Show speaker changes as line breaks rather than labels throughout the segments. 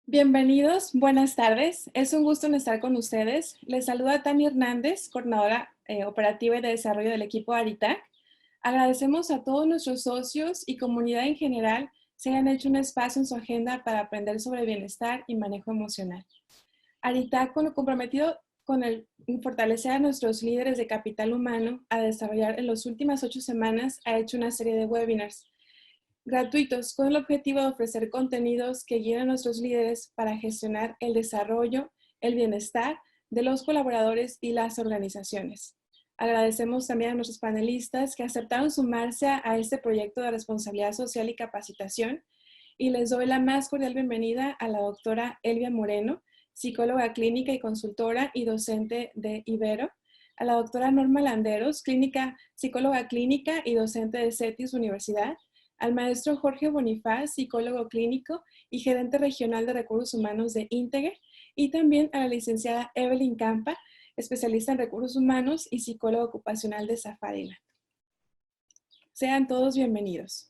Bienvenidos, buenas tardes. Es un gusto en estar con ustedes. Les saluda Tani Hernández, coordinadora operativa y de desarrollo del equipo Aritac. Agradecemos a todos nuestros socios y comunidad en general se hayan hecho un espacio en su agenda para aprender sobre bienestar y manejo emocional. Aritac, comprometido con el fortalecer a nuestros líderes de capital humano a desarrollar en las últimas 8 semanas, ha hecho una serie de webinars gratuitos con el objetivo de ofrecer contenidos que guíen a nuestros líderes para gestionar el desarrollo, el bienestar de los colaboradores y las organizaciones. Agradecemos también a nuestros panelistas que aceptaron sumarse a este proyecto de responsabilidad social y capacitación y les doy la más cordial bienvenida a la doctora Elvia Moreno, psicóloga clínica y consultora y docente de Ibero, a la doctora Norma Landeros, psicóloga clínica y docente de CETIS Universidad, al maestro Jorge Bonifaz, psicólogo clínico y gerente regional de recursos humanos de Integer, y también a la licenciada Evelyn Campa, especialista en recursos humanos y psicóloga ocupacional de Safariland. Sean todos bienvenidos.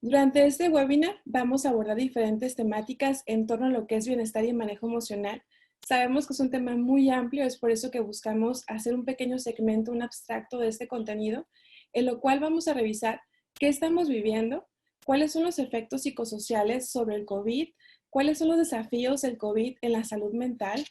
Durante este webinar vamos a abordar diferentes temáticas en torno a lo que es bienestar y manejo emocional. Sabemos que es un tema muy amplio, es por eso que buscamos hacer un pequeño segmento, un abstracto de este contenido, en lo cual vamos a revisar qué estamos viviendo, cuáles son los efectos psicosociales sobre el COVID, cuáles son los desafíos del COVID en la salud mental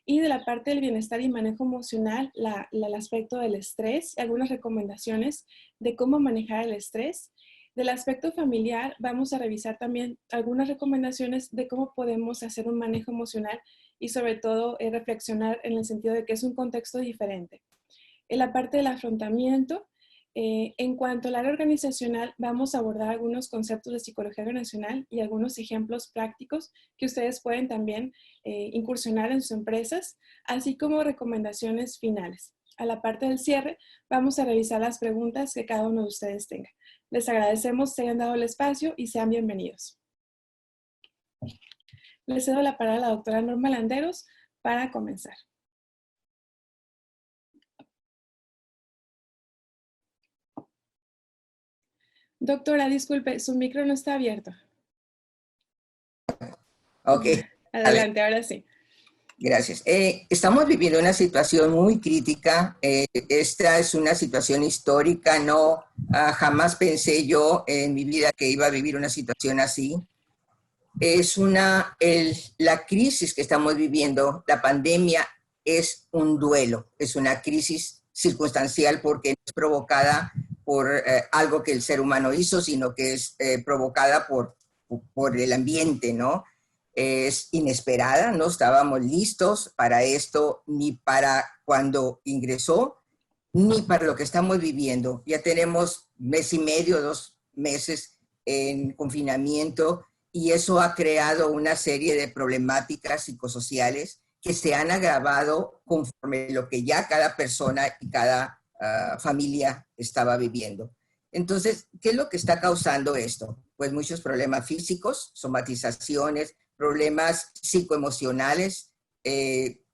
y de la parte del bienestar y manejo emocional, el aspecto del estrés, algunas recomendaciones de cómo manejar el estrés. Del aspecto familiar vamos a revisar también algunas recomendaciones de cómo podemos hacer un manejo emocional y sobre todo reflexionar en el sentido de que es un contexto diferente. En la parte del afrontamiento, en cuanto al área organizacional, vamos a abordar algunos conceptos de psicología organizacional y algunos ejemplos prácticos que ustedes pueden también incursionar en sus empresas, así como recomendaciones finales. A la parte del cierre, vamos a revisar las preguntas que cada uno de ustedes tenga. Les agradecemos que hayan dado el espacio y sean bienvenidos. Les cedo la palabra a la doctora Norma Landeros para comenzar. Doctora, disculpe, su micro no está abierto.
Ok.
Adelante, ahora sí.
Gracias. Estamos viviendo una situación muy crítica. Esta es una situación histórica. Jamás pensé yo en mi vida que iba a vivir una situación así. La crisis que estamos viviendo, la pandemia, es un duelo. Es una crisis circunstancial porque no es provocada por algo que el ser humano hizo, sino que es provocada por el ambiente, ¿no? Es inesperada, no estábamos listos para esto, ni para cuando ingresó, ni para lo que estamos viviendo. Ya tenemos mes y medio, 2 meses en confinamiento y eso ha creado una serie de problemáticas psicosociales que se han agravado conforme lo que ya cada persona y cada familia estaba viviendo. Entonces, ¿qué es lo que está causando esto? Pues muchos problemas físicos, somatizaciones, problemas psicoemocionales,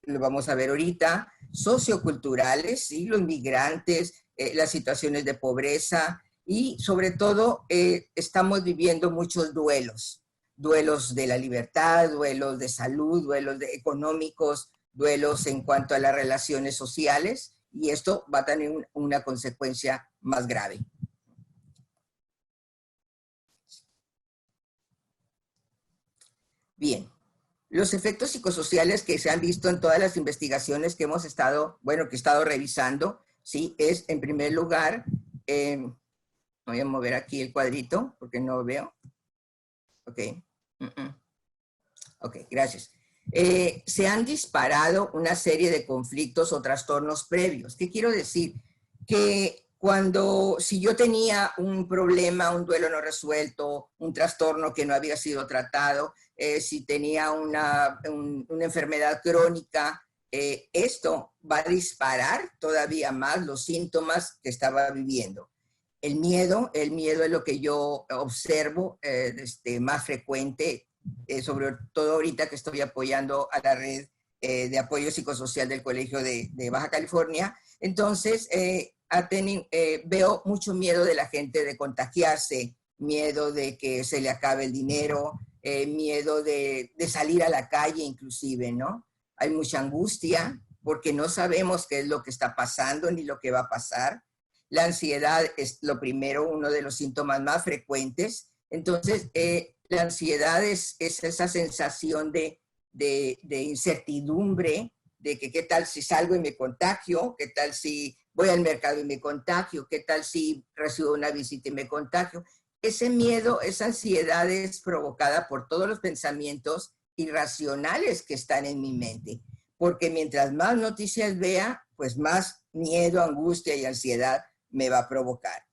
lo vamos a ver ahorita, socioculturales, ¿sí? Los migrantes, las situaciones de pobreza y sobre todo estamos viviendo muchos duelos de la libertad, duelos de salud, duelos económicos, duelos en cuanto a las relaciones sociales y esto va a tener una consecuencia más grave. Bien, los efectos psicosociales que se han visto en todas las investigaciones que hemos estado, que he estado revisando, ¿sí? Es, en primer lugar, voy a mover aquí el cuadrito porque no veo. Ok. Ok, gracias. Se han disparado una serie de conflictos o trastornos previos. ¿Qué quiero decir? Que si yo tenía un problema, un duelo no resuelto, un trastorno que no había sido tratado, si tenía una enfermedad crónica, esto va a disparar todavía más los síntomas que estaba viviendo. El miedo es lo que yo observo más frecuente, sobre todo ahorita que estoy apoyando a la red de apoyo psicosocial del Colegio de Baja California. Entonces, veo mucho miedo de la gente de contagiarse, miedo de que se le acabe el dinero, miedo de salir a la calle inclusive, ¿no? Hay mucha angustia porque no sabemos qué es lo que está pasando ni lo que va a pasar. La ansiedad es lo primero, uno de los síntomas más frecuentes. Entonces, la ansiedad es esa sensación de incertidumbre, de que qué tal si salgo y me contagio, qué tal si voy al mercado y me contagio, qué tal si recibo una visita y me contagio. Ese miedo, esa ansiedad es provocada por todos los pensamientos irracionales que están en mi mente, porque mientras más noticias vea, pues más miedo, angustia y ansiedad me va a provocar.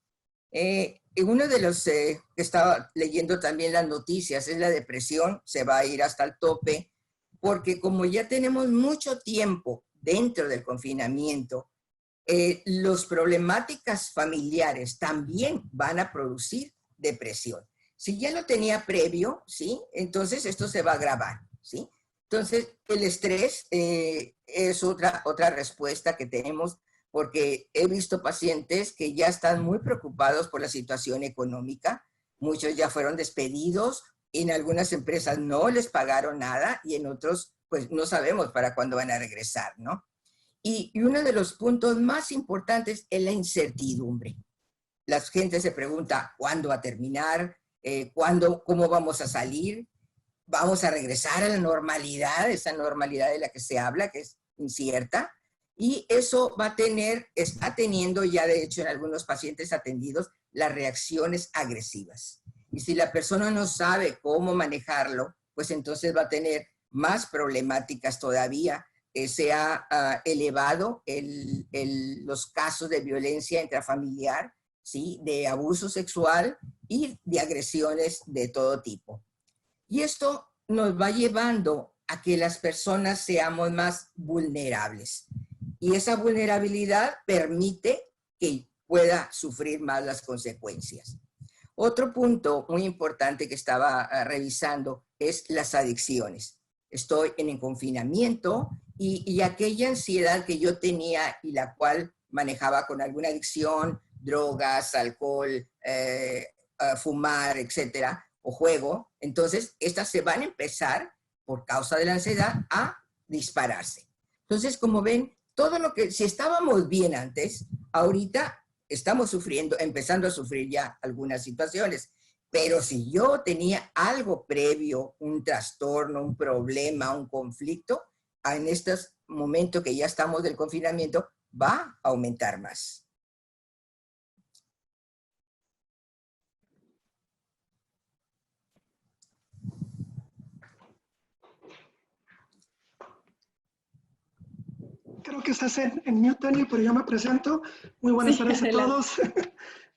Uno de los que estaba leyendo también las noticias es la depresión, se va a ir hasta el tope, porque como ya tenemos mucho tiempo dentro del confinamiento, las problemáticas familiares también van a producir depresión. Si ya lo tenía previo, ¿sí? Entonces esto se va a agravar, ¿sí? Entonces el estrés es otra respuesta que tenemos, porque he visto pacientes que ya están muy preocupados por la situación económica, muchos ya fueron despedidos, en algunas empresas no les pagaron nada y en otros pues no sabemos para cuándo van a regresar, ¿no? Y uno de los puntos más importantes es la incertidumbre. La gente se pregunta, ¿cuándo va a terminar? ¿Cómo vamos a salir? ¿Vamos a regresar a la normalidad, esa normalidad de la que se habla, que es incierta? Y eso está teniendo ya, de hecho, en algunos pacientes atendidos, las reacciones agresivas. Y si la persona no sabe cómo manejarlo, pues entonces va a tener más problemáticas todavía. Se ha elevado los casos de violencia intrafamiliar, ¿sí? De abuso sexual y de agresiones de todo tipo. Y esto nos va llevando a que las personas seamos más vulnerables. Y esa vulnerabilidad permite que pueda sufrir más las consecuencias. Otro punto muy importante que estaba revisando es las adicciones. Estoy en el confinamiento y aquella ansiedad que yo tenía y la cual manejaba con alguna adicción, drogas, alcohol, fumar, etcétera, o juego, entonces estas se van a empezar, por causa de la ansiedad, a dispararse. Entonces, como ven, todo lo que, si estábamos bien antes, ahorita estamos sufriendo, empezando a sufrir ya algunas situaciones. Pero si yo tenía algo previo, un trastorno, un problema, un conflicto, en estos momentos que ya estamos del confinamiento, va a aumentar más.
Creo que estás en mute, Tania, pero yo me presento. Muy buenas tardes a todos.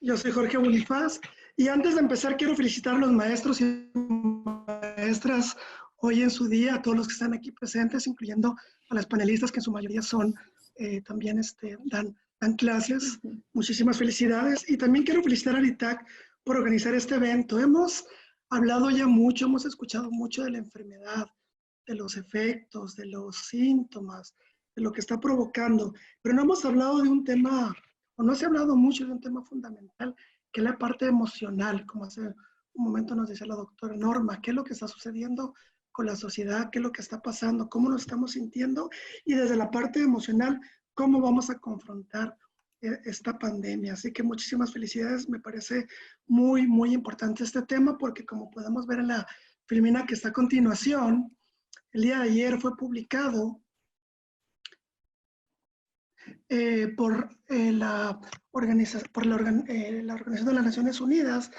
Yo soy Jorge Bonifaz. Y antes de empezar, quiero felicitar a los maestros y maestras hoy en su día, a todos los que están aquí presentes, incluyendo a las panelistas, que en su mayoría son también dan clases. Muchísimas felicidades. Y también quiero felicitar a Aritac por organizar este evento. Hemos hablado ya mucho, hemos escuchado mucho de la enfermedad, de los efectos, de los síntomas, de lo que está provocando, pero no hemos hablado de un tema, o no se ha hablado mucho de un tema fundamental, que es la parte emocional, como hace un momento nos decía la doctora Norma, qué es lo que está sucediendo con la sociedad, qué es lo que está pasando, cómo nos estamos sintiendo, y desde la parte emocional, cómo vamos a confrontar esta pandemia. Así que muchísimas felicidades, me parece muy, muy importante este tema, porque como podemos ver en la filmina que está a continuación, el día de ayer fue publicado por la Organización de las Naciones Unidas,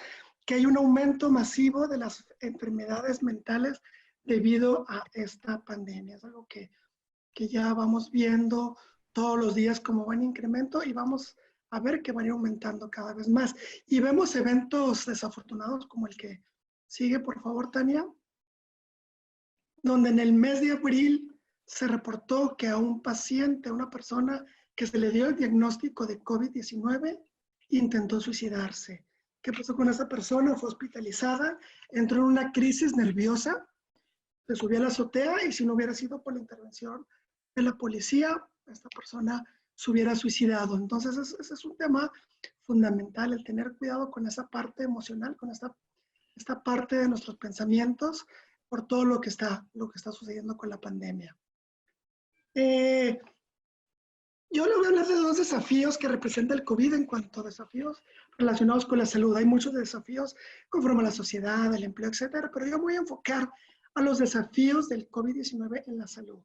que hay un aumento masivo de las enfermedades mentales debido a esta pandemia. Es algo que ya vamos viendo todos los días como va en incremento y vamos a ver que va a ir aumentando cada vez más. Y vemos eventos desafortunados como el que sigue, por favor, Tania, donde en el mes de abril se reportó que a un paciente, a una persona que se le dio el diagnóstico de COVID-19, intentó suicidarse. ¿Qué pasó con esa persona? Fue hospitalizada, entró en una crisis nerviosa, se subió a la azotea y si no hubiera sido por la intervención de la policía, esta persona se hubiera suicidado. Entonces, ese es un tema fundamental, el tener cuidado con esa parte emocional, con esta esta parte de nuestros pensamientos por todo lo que está sucediendo con la pandemia. Yo le voy a hablar de dos desafíos que representa el COVID en cuanto a desafíos relacionados con la salud. Hay muchos desafíos conforme a la sociedad, el empleo, etcétera, pero yo me voy a enfocar a los desafíos del COVID-19 en la salud.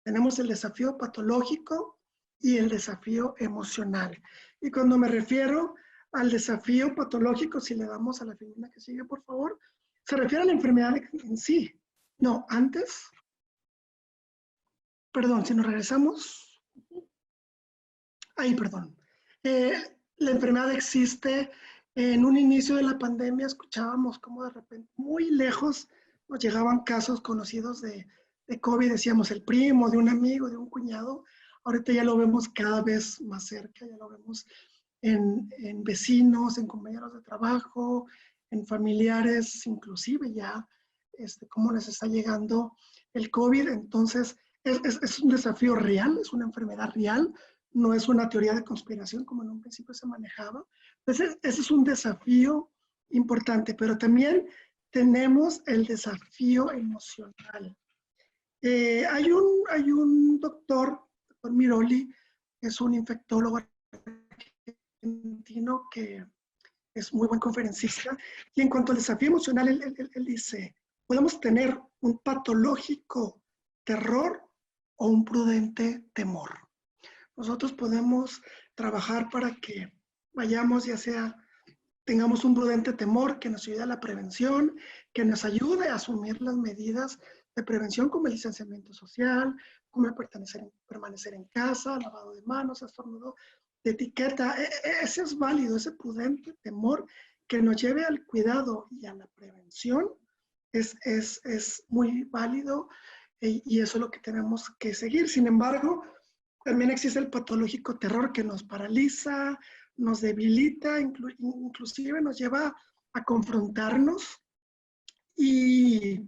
Tenemos el desafío patológico y el desafío emocional. Y cuando me refiero al desafío patológico, si le damos a la figura que sigue, por favor, se refiere a la enfermedad en sí. No, antes. Perdón, si nos regresamos. Ahí, perdón. La enfermedad existe. En un inicio de la pandemia escuchábamos cómo de repente, muy lejos, nos llegaban casos conocidos de COVID. Decíamos el primo, de un amigo, de un cuñado. Ahorita ya lo vemos cada vez más cerca, ya lo vemos en vecinos, en compañeros de trabajo, en familiares, inclusive ya, cómo les está llegando el COVID. Entonces, es un desafío real, es una enfermedad real, no es una teoría de conspiración como en un principio se manejaba. Entonces, ese es un desafío importante, pero también tenemos el desafío emocional. Hay un doctor Miroli, que es un infectólogo argentino que es muy buen conferencista, y en cuanto al desafío emocional, él dice, podemos tener un patológico terror o un prudente temor. Nosotros podemos trabajar para que vayamos, ya sea, tengamos un prudente temor que nos ayude a la prevención, que nos ayude a asumir las medidas de prevención como el distanciamiento social, como el permanecer en casa, lavado de manos, estornudo, de etiqueta. Ese es válido, ese prudente temor que nos lleve al cuidado y a la prevención es muy válido y eso es lo que tenemos que seguir. Sin embargo, también existe el patológico terror que nos paraliza, nos debilita, inclusive nos lleva a confrontarnos y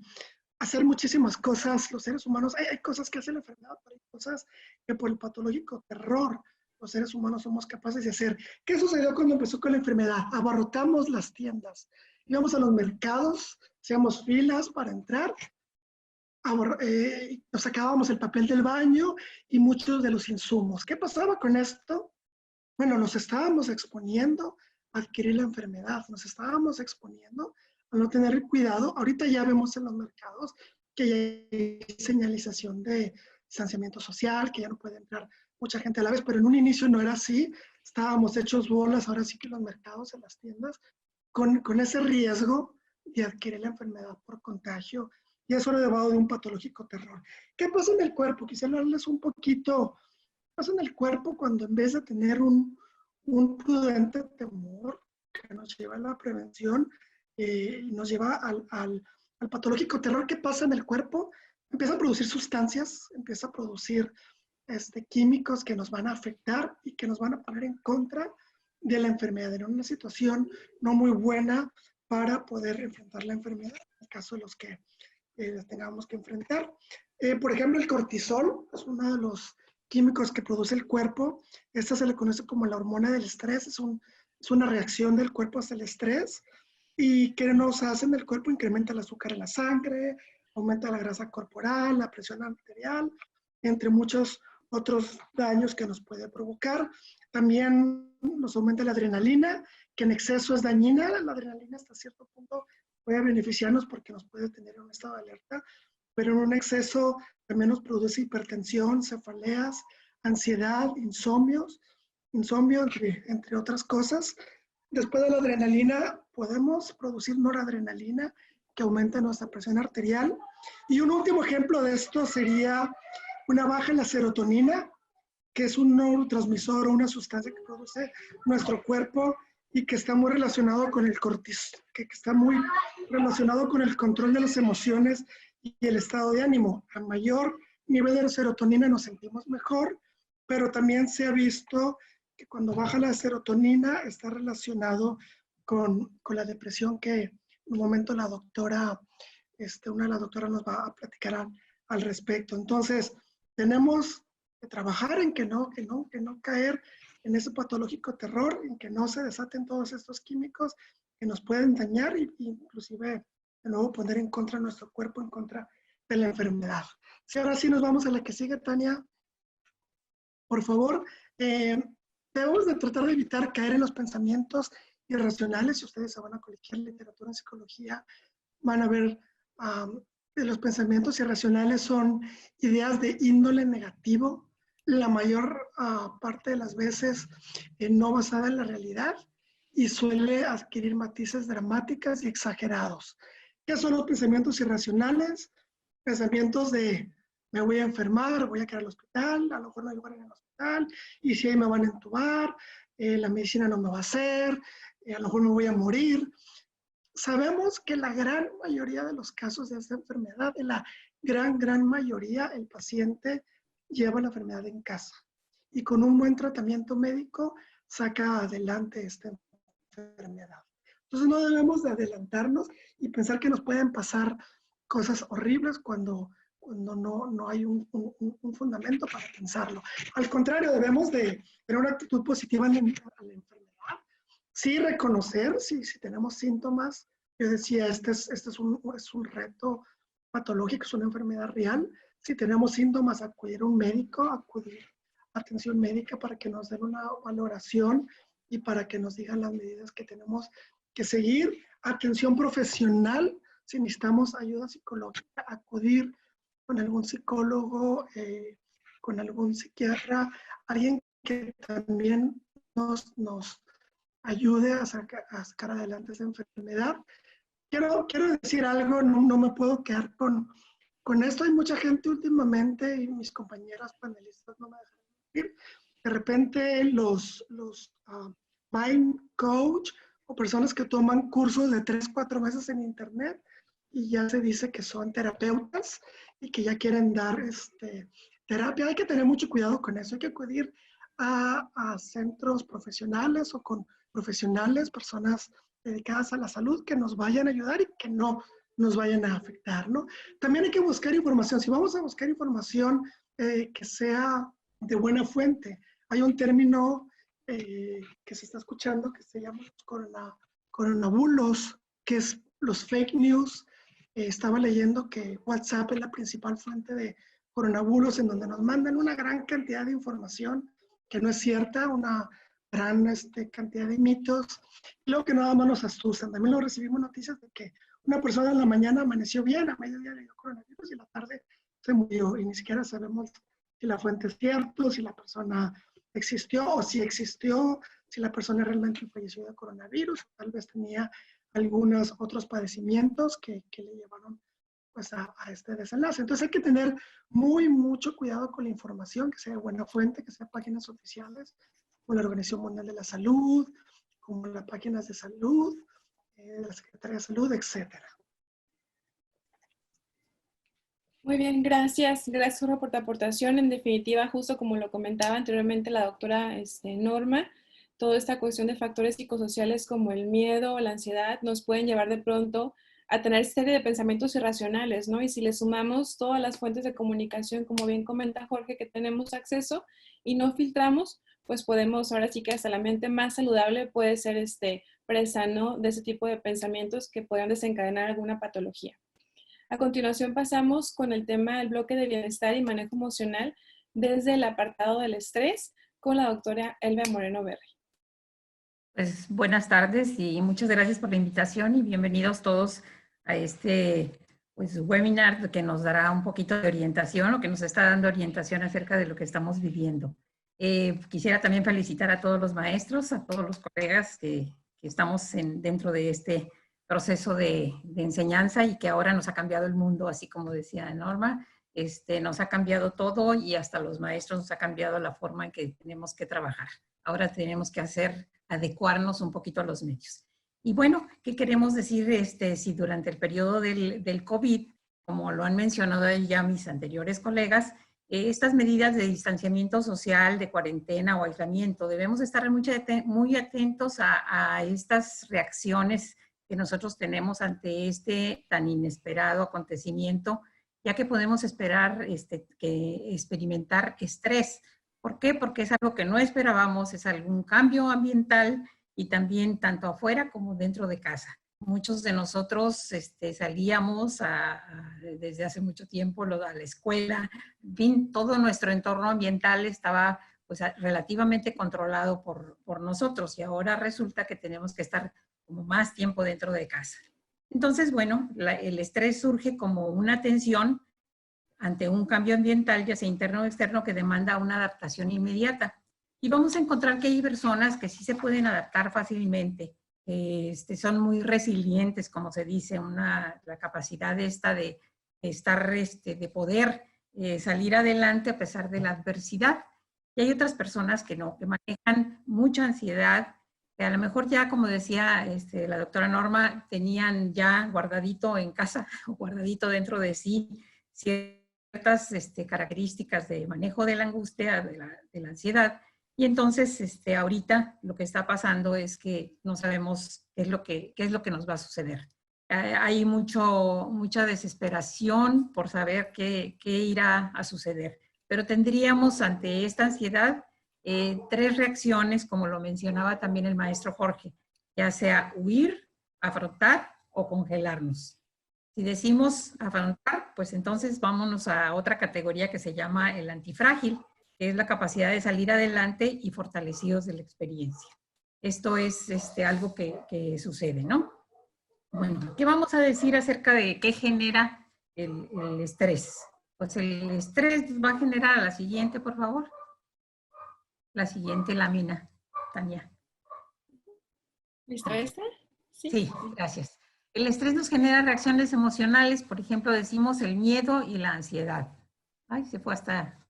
hacer muchísimas cosas. Los seres humanos, hay cosas que hace la enfermedad, pero hay cosas que por el patológico terror los seres humanos somos capaces de hacer. ¿Qué sucedió cuando empezó con la enfermedad? Abarrotamos las tiendas, íbamos a los mercados, hacíamos filas para entrar, nos sacábamos el papel del baño y muchos de los insumos. ¿Qué pasaba con esto? Bueno, nos estábamos exponiendo a adquirir la enfermedad, nos estábamos exponiendo a no tener cuidado. Ahorita ya vemos en los mercados que ya hay señalización de distanciamiento social, que ya no puede entrar mucha gente a la vez, pero en un inicio no era así. Estábamos hechos bolas, ahora sí que los mercados, en las tiendas, con ese riesgo de adquirir la enfermedad por contagio, y eso lo llevado de un patológico terror. ¿Qué pasa en el cuerpo? Quisiera hablarles un poquito. ¿Qué pasa en el cuerpo cuando en vez de tener un prudente temor que nos lleva a la prevención, nos lleva al patológico terror? ¿Qué pasa en el cuerpo? Empieza a producir sustancias, empieza a producir químicos que nos van a afectar y que nos van a poner en contra de la enfermedad, en una situación no muy buena para poder enfrentar la enfermedad, en el caso de los que tengamos que enfrentar. Por ejemplo, el cortisol es uno de los químicos que produce el cuerpo. Esta se le conoce como la hormona del estrés, es una reacción del cuerpo hacia el estrés. ¿Y qué nos hace en el cuerpo? Incrementa el azúcar en la sangre, aumenta la grasa corporal, la presión arterial, entre muchos otros daños que nos puede provocar. También nos aumenta la adrenalina, que en exceso es dañina. La adrenalina hasta cierto punto puede beneficiarnos porque nos puede tener en un estado de alerta, pero en un exceso también nos produce hipertensión, cefaleas, ansiedad, insomnio, entre otras cosas. Después de la adrenalina, podemos producir noradrenalina, que aumenta nuestra presión arterial. Y un último ejemplo de esto sería una baja en la serotonina, que es un neurotransmisor o una sustancia que produce nuestro cuerpo y que está muy relacionado con el cortisol, que está muy relacionado con el control de las emociones y el estado de ánimo. A mayor nivel de serotonina nos sentimos mejor, pero también se ha visto que cuando baja la serotonina está relacionado con la depresión, que en un momento la doctora, una de las doctoras nos va a platicar al respecto. Entonces, tenemos que trabajar en que no caer en ese patológico terror, en que no se desaten todos estos químicos que nos pueden dañar e inclusive de nuevo poner en contra nuestro cuerpo, en contra de la enfermedad. Si ahora sí nos vamos a la que sigue, Tania, por favor. Debemos de tratar de evitar caer en los pensamientos irracionales. Si ustedes se van a cualquier literatura en psicología, van a ver que los pensamientos irracionales son ideas de índole negativo, la mayor parte de las veces no basada en la realidad y suele adquirir matices dramáticas y exagerados. ¿Qué son los pensamientos irracionales? Pensamientos de me voy a enfermar, voy a quedar al hospital, a lo mejor no hay lugar en el hospital, y si ahí me van a entubar, la medicina no me va a hacer, a lo mejor me voy a morir. Sabemos que la gran mayoría de los casos de esta enfermedad, en la gran mayoría, el paciente lleva la enfermedad en casa y con un buen tratamiento médico saca adelante esta enfermedad. Entonces no debemos de adelantarnos y pensar que nos pueden pasar cosas horribles cuando no hay un fundamento para pensarlo. Al contrario, debemos de tener una actitud positiva a la enfermedad. Sí reconocer si tenemos síntomas. Yo decía, este es un reto patológico, es una enfermedad real. Si tenemos síntomas, acudir a un médico, acudir a atención médica para que nos den una valoración y para que nos digan las medidas que tenemos que seguir. Atención profesional, si necesitamos ayuda psicológica, acudir con algún psicólogo, con algún psiquiatra, alguien que también nos ayude a sacar adelante esa enfermedad. Quiero decir algo, no me puedo quedar con esto. Hay mucha gente últimamente, y mis compañeras panelistas no me dejan decir, de repente los mind coach o personas que toman cursos de 3-4 meses en internet y ya se dice que son terapeutas y que ya quieren dar terapia. Hay que tener mucho cuidado con eso. Hay que acudir a centros profesionales o con profesionales, personas dedicadas a la salud que nos vayan a ayudar y que no nos vayan a afectar, ¿no? También hay que buscar información. Si vamos a buscar información que sea de buena fuente, hay un término que se está escuchando que se llama coronabulos, que es los fake news. Estaba leyendo que WhatsApp es la principal fuente de coronabulos, en donde nos mandan una gran cantidad de información que no es cierta, una gran cantidad de mitos, y luego que nada más nos asustan. También luego recibimos noticias de que una persona en la mañana amaneció bien, a mediodía le dio coronavirus y en la tarde se murió, y ni siquiera sabemos si la fuente es cierta, si la persona existió o si existió, si la persona realmente falleció de coronavirus, tal vez tenía algunos otros padecimientos que le llevaron pues a este desenlace. Entonces hay que tener mucho cuidado con la información, que sea de buena fuente, que sea páginas oficiales, como la Organización Mundial de la Salud, como las páginas de salud, la Secretaría de Salud, etc.
Muy bien, gracias. Gracias por tu aportación. En definitiva, justo como lo comentaba anteriormente la doctora Norma, toda esta cuestión de factores psicosociales como el miedo, la ansiedad, nos pueden llevar de pronto a tener serie de pensamientos irracionales, ¿no? Y si le sumamos todas las fuentes de comunicación, como bien comenta Jorge, que tenemos acceso y no filtramos, pues podemos, ahora sí que hasta la mente más saludable puede ser presa, ¿no?, de ese tipo de pensamientos que puedan desencadenar alguna patología. A continuación pasamos con el tema del bloque de bienestar y manejo emocional desde el apartado del estrés con la doctora Elvia Moreno Berry.
Pues buenas tardes y muchas gracias por la invitación y bienvenidos todos a este webinar que nos dará un poquito de orientación o que nos está dando orientación acerca de lo que estamos viviendo. Quisiera también felicitar a todos los maestros, a todos los colegas que estamos dentro de este proceso de enseñanza y que ahora nos ha cambiado el mundo, así como decía Norma, nos ha cambiado todo y hasta los maestros nos ha cambiado la forma en que tenemos que trabajar. Ahora tenemos que adecuarnos un poquito a los medios. Y bueno, ¿qué queremos decir? Si durante el periodo del COVID, como lo han mencionado ya mis anteriores colegas, estas medidas de distanciamiento social, de cuarentena o aislamiento, debemos estar muy atentos a estas reacciones que nosotros tenemos ante este tan inesperado acontecimiento, ya que podemos esperar experimentar estrés. ¿Por qué? Porque es algo que no esperábamos, es algún cambio ambiental y también tanto afuera como dentro de casa. Muchos de nosotros salíamos desde hace mucho tiempo a la escuela, en fin, todo nuestro entorno ambiental estaba pues, relativamente controlado por nosotros, y ahora resulta que tenemos que estar como más tiempo dentro de casa. Entonces, bueno, el estrés surge como una tensión ante un cambio ambiental, ya sea interno o externo, que demanda una adaptación inmediata. Y vamos a encontrar que hay personas que sí se pueden adaptar fácilmente, son muy resilientes, como se dice, la capacidad de estar, de poder salir adelante a pesar de la adversidad. Y hay otras personas que no, que manejan mucha ansiedad, que a lo mejor ya, como decía la doctora Norma, tenían ya guardadito en casa o guardadito dentro de sí ciertas características de manejo de la angustia, de la ansiedad. Y entonces, ahorita lo que está pasando es que no sabemos qué es lo que nos va a suceder. Hay mucha desesperación por saber qué irá a suceder. Pero tendríamos ante esta ansiedad 3 reacciones, como lo mencionaba también el maestro Jorge, ya sea huir, afrontar o congelarnos. Si decimos afrontar, pues entonces vámonos a otra categoría que se llama el antifrágil, que es la capacidad de salir adelante y fortalecidos de la experiencia. Esto es algo que sucede, ¿no? Bueno, ¿qué vamos a decir acerca de qué genera el estrés? Pues el estrés va a generar a la siguiente, por favor. La siguiente lámina, Tania.
¿Listo esta?
Sí, gracias. El estrés nos genera reacciones emocionales, por ejemplo, decimos el miedo y la ansiedad. Ay, se fue hasta...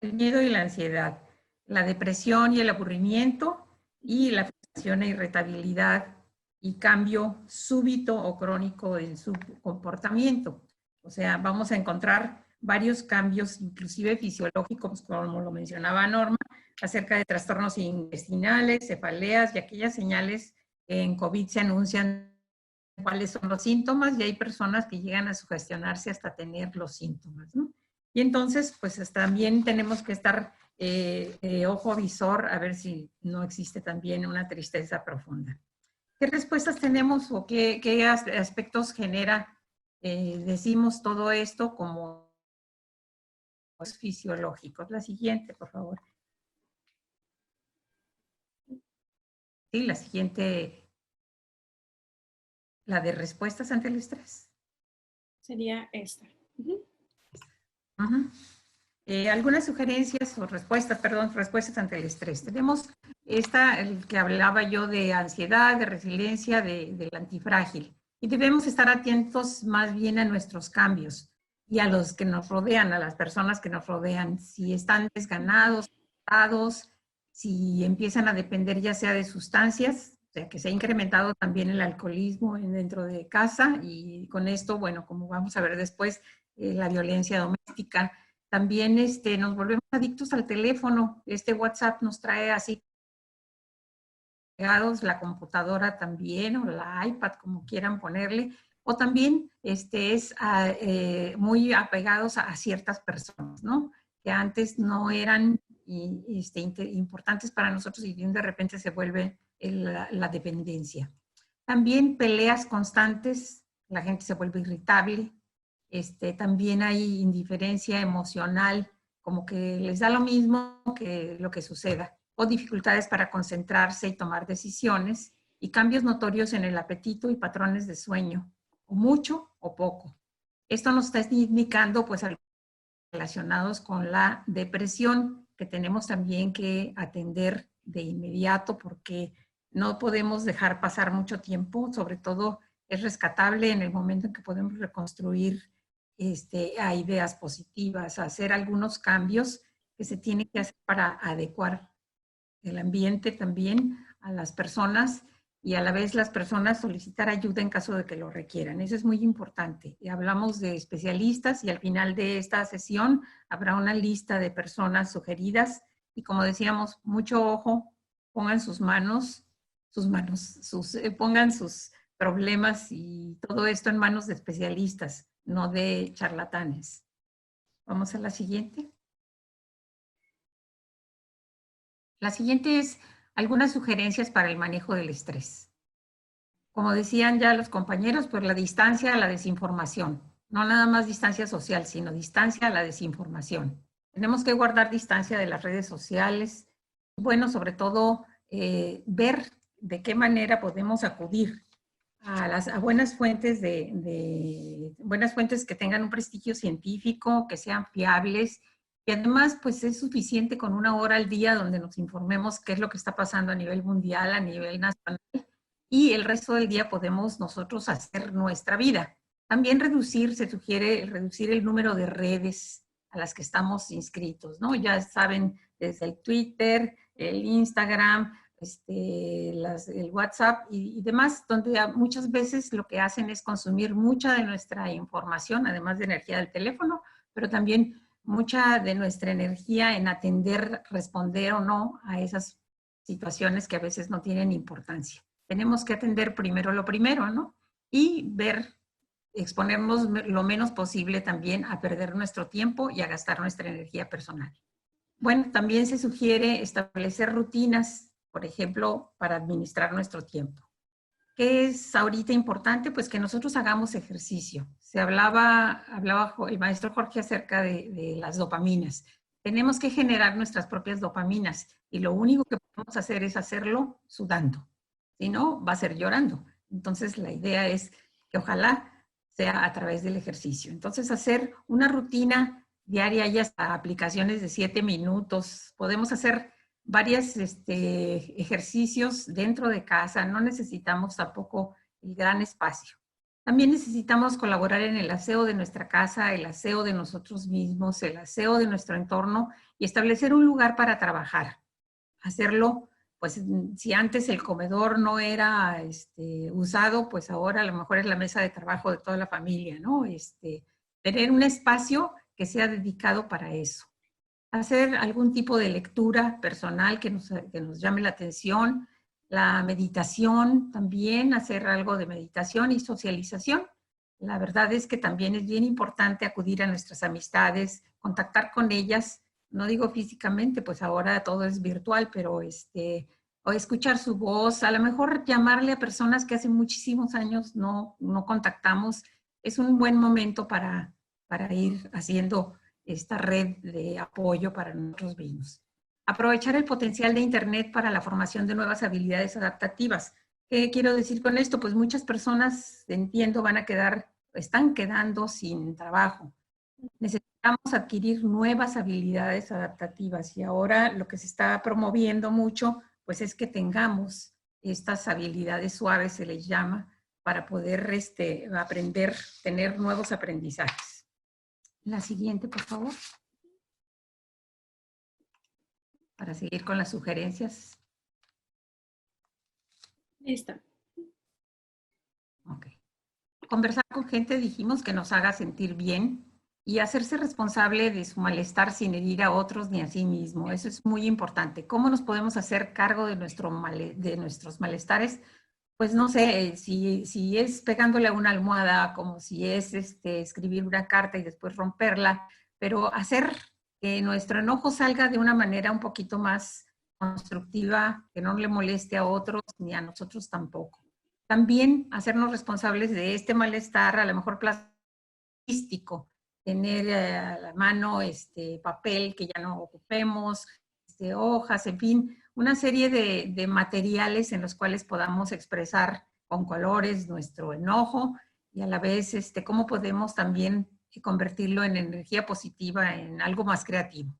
El miedo y la ansiedad, la depresión y el aburrimiento, y la frustración e irritabilidad y cambio súbito o crónico en su comportamiento. O sea, vamos a encontrar varios cambios, inclusive fisiológicos, como lo mencionaba Norma, acerca de trastornos intestinales, cefaleas y aquellas señales que en COVID se anuncian cuáles son los síntomas, y hay personas que llegan a sugestionarse hasta tener los síntomas, ¿no? Y entonces, pues también tenemos que estar ojo visor a ver si no existe también una tristeza profunda. ¿Qué respuestas tenemos o qué aspectos genera? Decimos todo esto como fisiológicos. La siguiente, por favor. Sí, la siguiente, la de respuestas ante el estrés.
Sería esta.
Algunas sugerencias o respuestas ante el estrés. Tenemos el que hablaba yo de ansiedad, de resiliencia, del antifrágil. Y debemos estar atentos más bien a nuestros cambios y a los que nos rodean, a las personas que nos rodean. Si están desganados, si empiezan a depender ya sea de sustancias, o sea, que se ha incrementado también el alcoholismo dentro de casa, y con esto, bueno, como vamos a ver después, la violencia doméstica. También nos volvemos adictos al teléfono. WhatsApp nos trae así pegados, la computadora también, o la iPad, como quieran ponerle, o también muy apegados a ciertas personas, ¿no? Que antes no eran importantes para nosotros, y de repente se vuelve la dependencia. También peleas constantes, la gente se vuelve irritable. También hay indiferencia emocional, como que les da lo mismo que lo que suceda, o dificultades para concentrarse y tomar decisiones, y cambios notorios en el apetito y patrones de sueño, o mucho o poco. Esto nos está indicando, pues, relacionados con la depresión, que tenemos también que atender de inmediato, porque no podemos dejar pasar mucho tiempo. Sobre todo es rescatable en el momento en que podemos reconstruir a ideas positivas, a hacer algunos cambios que se tienen que hacer para adecuar el ambiente también a las personas, y a la vez las personas solicitar ayuda en caso de que lo requieran. Eso es muy importante. Y hablamos de especialistas, y al final de esta sesión habrá una lista de personas sugeridas, y como decíamos, mucho ojo, pongan pongan sus problemas y todo esto en manos de especialistas, no de charlatanes. Vamos a la siguiente. La siguiente es algunas sugerencias para el manejo del estrés. Como decían ya los compañeros, pues la distancia a la desinformación. No nada más distancia social, sino distancia a la desinformación. Tenemos que guardar distancia de las redes sociales. Bueno, sobre todo, ver de qué manera podemos acudir a buenas fuentes buenas fuentes que tengan un prestigio científico, que sean fiables, y además pues es suficiente con 1 hora al día donde nos informemos qué es lo que está pasando a nivel mundial, a nivel nacional, y el resto del día podemos nosotros hacer nuestra vida. También se sugiere reducir el número de redes a las que estamos inscritos, ¿no? Ya saben, desde el Twitter, el Instagram, el WhatsApp y demás, donde muchas veces lo que hacen es consumir mucha de nuestra información, además de energía del teléfono, pero también mucha de nuestra energía en atender, responder o no a esas situaciones que a veces no tienen importancia. Tenemos que atender primero lo primero, ¿no? Y exponernos lo menos posible también a perder nuestro tiempo y a gastar nuestra energía personal. Bueno, también se sugiere establecer rutinas, por ejemplo, para administrar nuestro tiempo. ¿Qué es ahorita importante? Pues que nosotros hagamos ejercicio. Hablaba el maestro Jorge acerca de las dopaminas. Tenemos que generar nuestras propias dopaminas y lo único que podemos hacer es hacerlo sudando. Si no, va a ser llorando. Entonces, la idea es que ojalá sea a través del ejercicio. Entonces, hacer una rutina diaria, hay hasta aplicaciones de 7 minutos. Podemos hacer varios ejercicios dentro de casa. No necesitamos tampoco el gran espacio. También necesitamos colaborar en el aseo de nuestra casa, el aseo de nosotros mismos, el aseo de nuestro entorno y establecer un lugar para trabajar. Hacerlo, pues si antes el comedor no era usado, pues ahora a lo mejor es la mesa de trabajo de toda la familia, ¿no? Tener un espacio que sea dedicado para eso. Hacer algún tipo de lectura personal que nos llame la atención, la meditación también, hacer algo de meditación y socialización. La verdad es que también es bien importante acudir a nuestras amistades, contactar con ellas, no digo físicamente, pues ahora todo es virtual, pero o escuchar su voz, a lo mejor llamarle a personas que hace muchísimos años no contactamos, es un buen momento para ir haciendo esta red de apoyo para nosotros mismos. Aprovechar el potencial de Internet para la formación de nuevas habilidades adaptativas. ¿Qué quiero decir con esto? Pues muchas personas, entiendo, están quedando sin trabajo. Necesitamos adquirir nuevas habilidades adaptativas y ahora lo que se está promoviendo mucho, pues es que tengamos estas habilidades suaves, se les llama, para poder aprender, tener nuevos aprendizajes. La siguiente, por favor. Para seguir con las sugerencias.
Listo.
Ok. Conversar con gente, dijimos, que nos haga sentir bien y hacerse responsable de su malestar sin herir a otros ni a sí mismo. Eso es muy importante. ¿Cómo nos podemos hacer cargo de nuestros malestares? Pues no sé, si es pegándole a una almohada, como si es escribir una carta y después romperla, pero hacer que nuestro enojo salga de una manera un poquito más constructiva, que no le moleste a otros ni a nosotros tampoco. También hacernos responsables de este malestar, a lo mejor plastístico, tener a la mano papel que ya no ocupemos, hojas, en fin, una serie de materiales en los cuales podamos expresar con colores nuestro enojo y a la vez cómo podemos también convertirlo en energía positiva, en algo más creativo.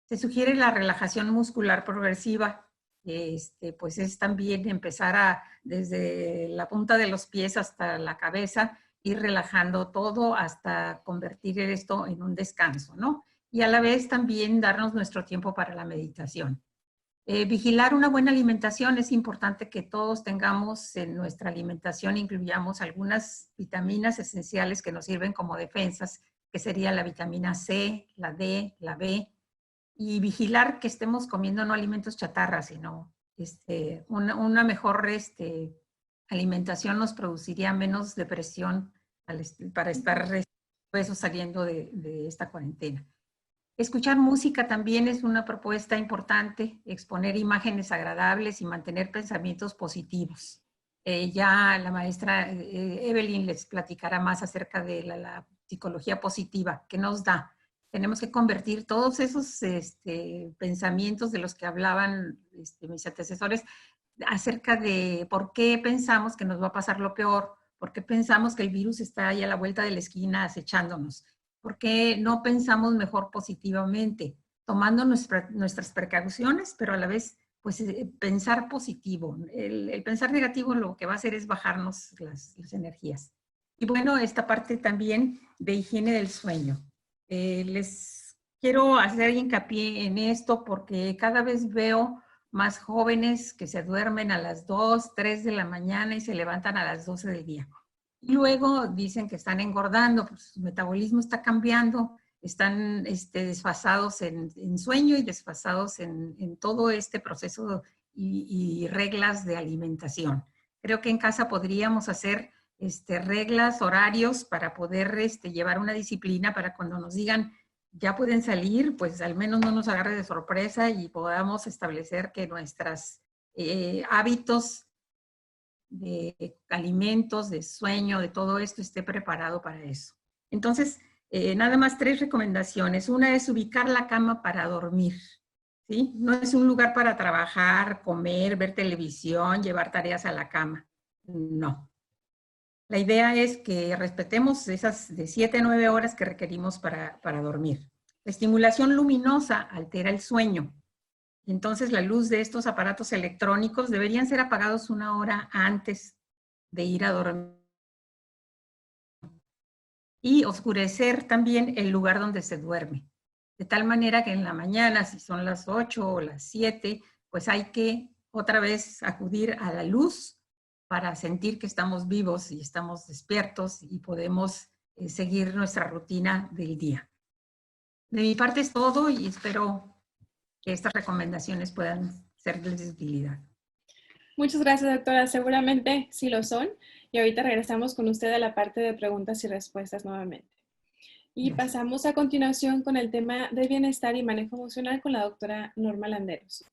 Se sugiere la relajación muscular progresiva, pues es también empezar desde la punta de los pies hasta la cabeza, ir relajando todo hasta convertir esto en un descanso, ¿no? Y a la vez también darnos nuestro tiempo para la meditación. Vigilar una buena alimentación, es importante que todos tengamos en nuestra alimentación, incluyamos algunas vitaminas esenciales que nos sirven como defensas, que sería la vitamina C, la D, la B, y vigilar que estemos comiendo no alimentos chatarra, sino una mejor alimentación nos produciría menos depresión para estar saliendo de esta cuarentena. Escuchar música también es una propuesta importante, exponer imágenes agradables y mantener pensamientos positivos. Ya la maestra Evelyn les platicará más acerca de la psicología positiva que nos da. Tenemos que convertir todos esos pensamientos de los que hablaban mis antecesores acerca de por qué pensamos que nos va a pasar lo peor, por qué pensamos que el virus está ahí a la vuelta de la esquina acechándonos, por qué no pensamos mejor positivamente, tomando nuestras precauciones, pero a la vez pues pensar positivo. El pensar negativo lo que va a hacer es bajarnos las energías. Y bueno, esta parte también de higiene del sueño. Les quiero hacer hincapié en esto porque cada vez veo más jóvenes que se duermen a las 2, 3 de la mañana y se levantan a las 12 del día. Y luego dicen que están engordando, pues su metabolismo está cambiando, están desfasados en sueño y desfasados en todo este proceso y reglas de alimentación. Creo que en casa podríamos hacer reglas, horarios para poder llevar una disciplina para cuando nos digan ya pueden salir, pues al menos no nos agarre de sorpresa y podamos establecer que nuestros hábitos de alimentos, de sueño, de todo esto esté preparado para eso. Entonces, nada más 3 recomendaciones. Una es ubicar la cama para dormir, ¿sí? No es un lugar para trabajar, comer, ver televisión, llevar tareas a la cama. No. La idea es que respetemos esas de 7 a 9 horas que requerimos para dormir. La estimulación luminosa altera el sueño. Entonces, la luz de estos aparatos electrónicos deberían ser apagados 1 hora antes de ir a dormir. Y oscurecer también el lugar donde se duerme. De tal manera que en la mañana, si son las 8 o las 7, pues hay que otra vez acudir a la luz para sentir que estamos vivos y estamos despiertos y podemos seguir nuestra rutina del día. De mi parte es todo y espero que estas recomendaciones puedan serles de utilidad.
Muchas gracias, doctora. Seguramente sí lo son. Y ahorita regresamos con usted a la parte de preguntas y respuestas nuevamente. Y pasamos a continuación con el tema de bienestar y manejo emocional con la doctora Norma Landeros.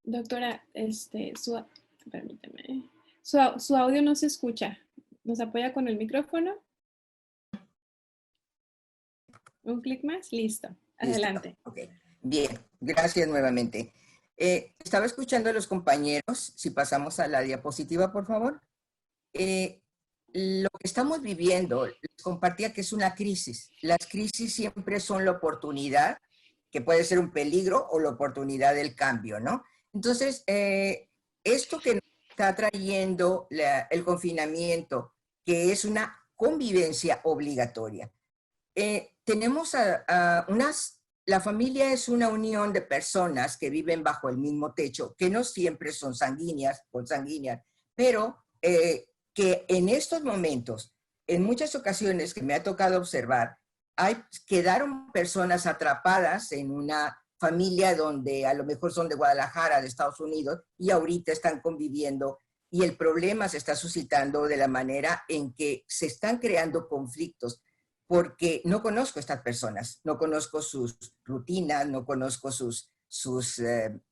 Doctora, permíteme. Su audio no se escucha. ¿Nos apoya con el micrófono? Un clic más, listo. Adelante.
Listo. Okay. Bien, gracias nuevamente. Estaba escuchando a los compañeros, si pasamos a la diapositiva, por favor. Lo que estamos viviendo, les compartía que es una crisis. Las crisis siempre son la oportunidad, que puede ser un peligro o la oportunidad del cambio, ¿no? Entonces, esto que nos está trayendo el confinamiento, que es una convivencia obligatoria. Tenemos la familia es una unión de personas que viven bajo el mismo techo, que no siempre son consanguíneas, pero que en estos momentos, en muchas ocasiones que me ha tocado observar, quedaron personas atrapadas en una familia donde a lo mejor son de Guadalajara, de Estados Unidos, y ahorita están conviviendo y el problema se está suscitando de la manera en que se están creando conflictos, porque no conozco a estas personas, no conozco sus rutinas, no conozco sus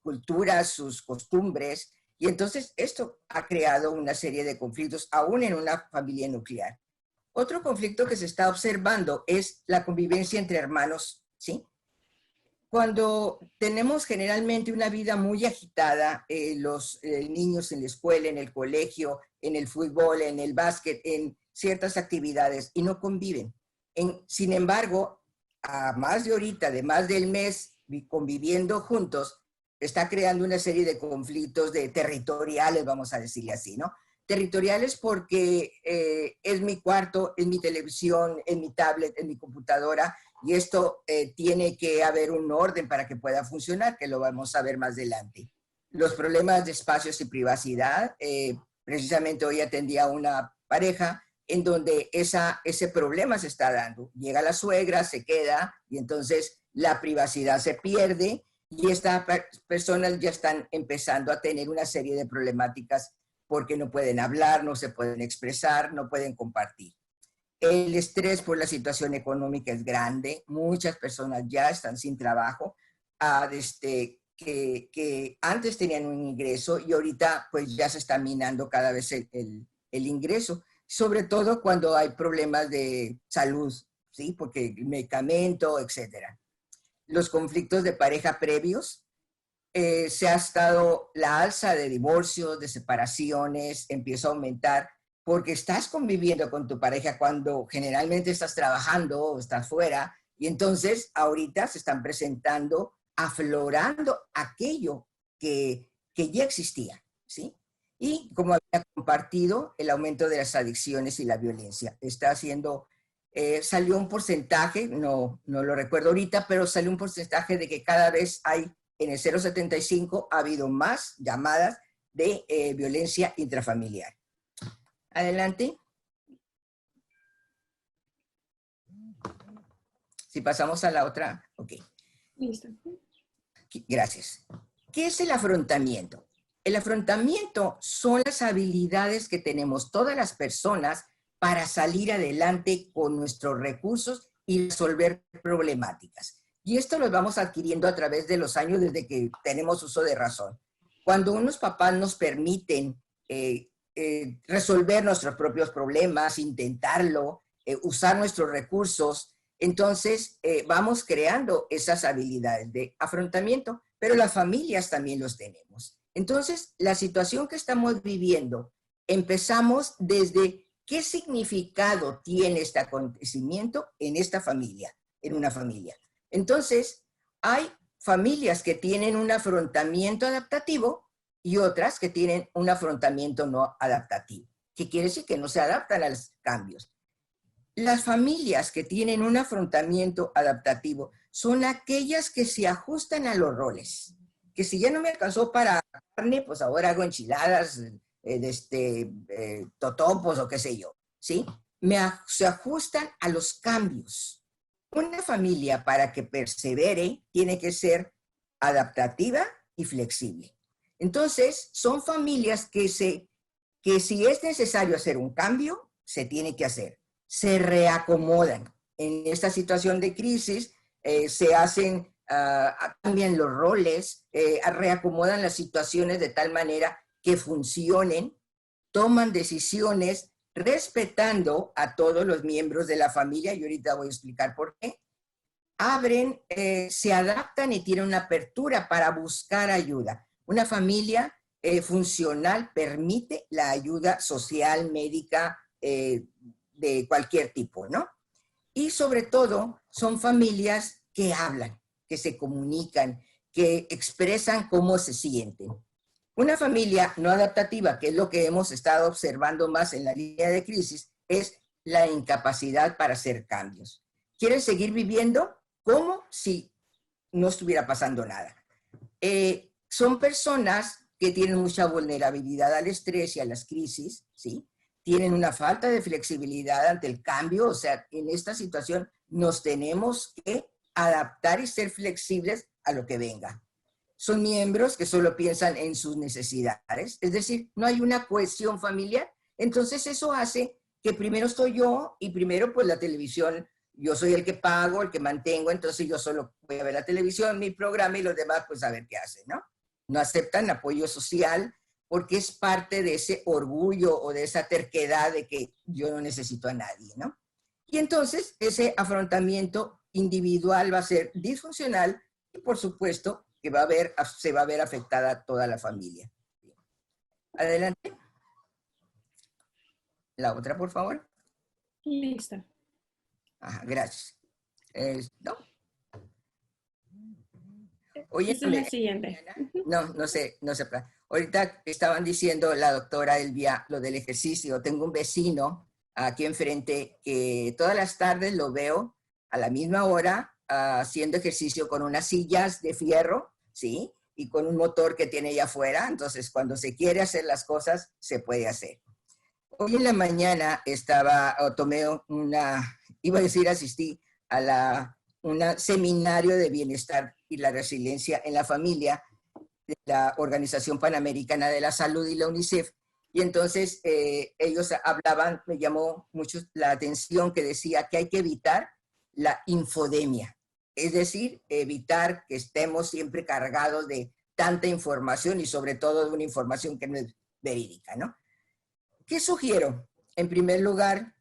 culturas, sus costumbres, y entonces esto ha creado una serie de conflictos, aún en una familia nuclear. Otro conflicto que se está observando es la convivencia entre hermanos, ¿sí? Cuando tenemos generalmente una vida muy agitada, los niños en la escuela, en el colegio, en el fútbol, en el básquet, en ciertas actividades, y no conviven. Sin embargo, a más de ahorita, de más del mes, conviviendo juntos, está creando una serie de conflictos territoriales, vamos a decirle así, ¿no? Territoriales porque es mi cuarto, es mi televisión, es mi tablet, es mi computadora, y esto tiene que haber un orden para que pueda funcionar, que lo vamos a ver más adelante. Los problemas de espacios y privacidad, precisamente hoy atendí a una pareja en donde ese problema se está dando. Llega la suegra, se queda, y entonces la privacidad se pierde, y estas personas ya están empezando a tener una serie de problemáticas porque no pueden hablar, no se pueden expresar, no pueden compartir. El estrés por la situación económica es grande, muchas personas ya están sin trabajo, que antes tenían un ingreso y ahorita pues ya se está minando cada vez el ingreso, sobre todo cuando hay problemas de salud, ¿sí? Porque el medicamento, etcétera. Los conflictos de pareja previos, se ha estado la alza de divorcios, de separaciones, empieza a aumentar, porque estás conviviendo con tu pareja cuando generalmente estás trabajando o estás fuera, y entonces ahorita se están presentando, aflorando aquello que ya existía, ¿sí? Y como había compartido, el aumento de las adicciones y la violencia. Está haciendo, salió un porcentaje, no lo recuerdo ahorita, pero salió un porcentaje de que cada vez hay, en el 075 ha habido más llamadas de violencia intrafamiliar. Adelante. Si pasamos a la otra, ok.
Listo.
Gracias. ¿Qué es el afrontamiento? El afrontamiento son las habilidades que tenemos todas las personas para salir adelante con nuestros recursos y resolver problemáticas. Y esto lo vamos adquiriendo a través de los años desde que tenemos uso de razón. Cuando unos papás nos permiten resolver nuestros propios problemas, intentarlo, usar nuestros recursos, entonces vamos creando esas habilidades de afrontamiento, pero las familias también los tenemos. Entonces, la situación que estamos viviendo, empezamos desde qué significado tiene este acontecimiento en esta familia, en una familia. Entonces, hay familias que tienen un afrontamiento adaptativo y otras que tienen un afrontamiento no adaptativo, que quiere decir que no se adaptan a los cambios. Las familias que tienen un afrontamiento adaptativo son aquellas que se ajustan a los roles, que si ya no me alcanzó para carne, pues ahora hago enchiladas, totopos o qué sé yo, ¿sí? Se ajustan a los cambios. Una familia, para que persevere, tiene que ser adaptativa y flexible. Entonces, son familias que si es necesario hacer un cambio, se tiene que hacer. Se reacomodan. En esta situación de crisis, se hacen, cambian los roles, reacomodan las situaciones de tal manera que funcionen, toman decisiones respetando a todos los miembros de la familia, y ahorita voy a explicar por qué. Abren, se adaptan y tienen una apertura para buscar ayuda. Una familia funcional permite la ayuda social, médica, de cualquier tipo, ¿no? Y sobre todo, son familias que hablan, que se comunican, que expresan cómo se sienten. Una familia no adaptativa, que es lo que hemos estado observando más en la línea de crisis, es la incapacidad para hacer cambios. Quieren seguir viviendo como si no estuviera pasando nada. Son personas que tienen mucha vulnerabilidad al estrés y a las crisis, ¿sí? Tienen una falta de flexibilidad ante el cambio, o sea, en esta situación nos tenemos que adaptar y ser flexibles a lo que venga. Son miembros que solo piensan en sus necesidades, es decir, no hay una cohesión familiar. Entonces eso hace que primero estoy yo y primero pues la televisión, yo soy el que pago, el que mantengo, entonces yo solo voy a ver la televisión, mi programa y los demás pues a ver qué hacen, ¿no? No aceptan apoyo social porque es parte de ese orgullo o de esa terquedad de que yo no necesito a nadie, ¿no? Y entonces ese afrontamiento individual va a ser disfuncional y por supuesto que se va a ver afectada toda la familia. Adelante. La otra, por favor.
Listo.
Ajá, gracias. ¿No? Oye,
Esta es la siguiente.
No sé. Ahorita estaban diciendo la doctora Elvia lo del ejercicio. Tengo un vecino aquí enfrente que todas las tardes lo veo a la misma hora haciendo ejercicio con unas sillas de fierro, ¿sí? Y con un motor que tiene allá afuera. Entonces, cuando se quiere hacer las cosas, se puede hacer. Hoy en la mañana asistí a un seminario de bienestar y la resiliencia en la familia de la Organización Panamericana de la Salud y la UNICEF, Y entonces ellos hablaban, me llamó mucho la atención que decía que hay que evitar la infodemia, es decir, evitar que estemos siempre cargados de tanta información y sobre todo de una información que no es verídica, ¿no? ¿Qué sugiero? En primer lugar,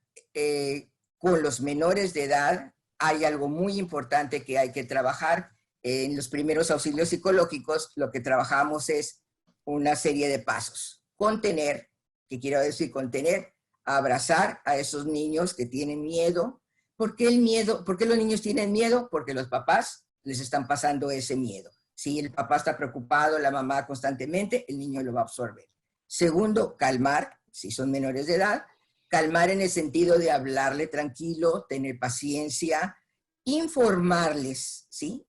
con los menores de edad hay algo muy importante que hay que trabajar. En los primeros auxilios psicológicos lo que trabajamos es una serie de pasos. Contener, ¿qué quiero decir contener? Abrazar a esos niños que tienen miedo. ¿Por qué el miedo? ¿Por qué los niños tienen miedo? Porque los papás les están pasando ese miedo. Si el papá está preocupado, la mamá constantemente, el niño lo va a absorber. Segundo, calmar, si son menores de edad, calmar en el sentido de hablarle tranquilo, tener paciencia, informarles, ¿sí?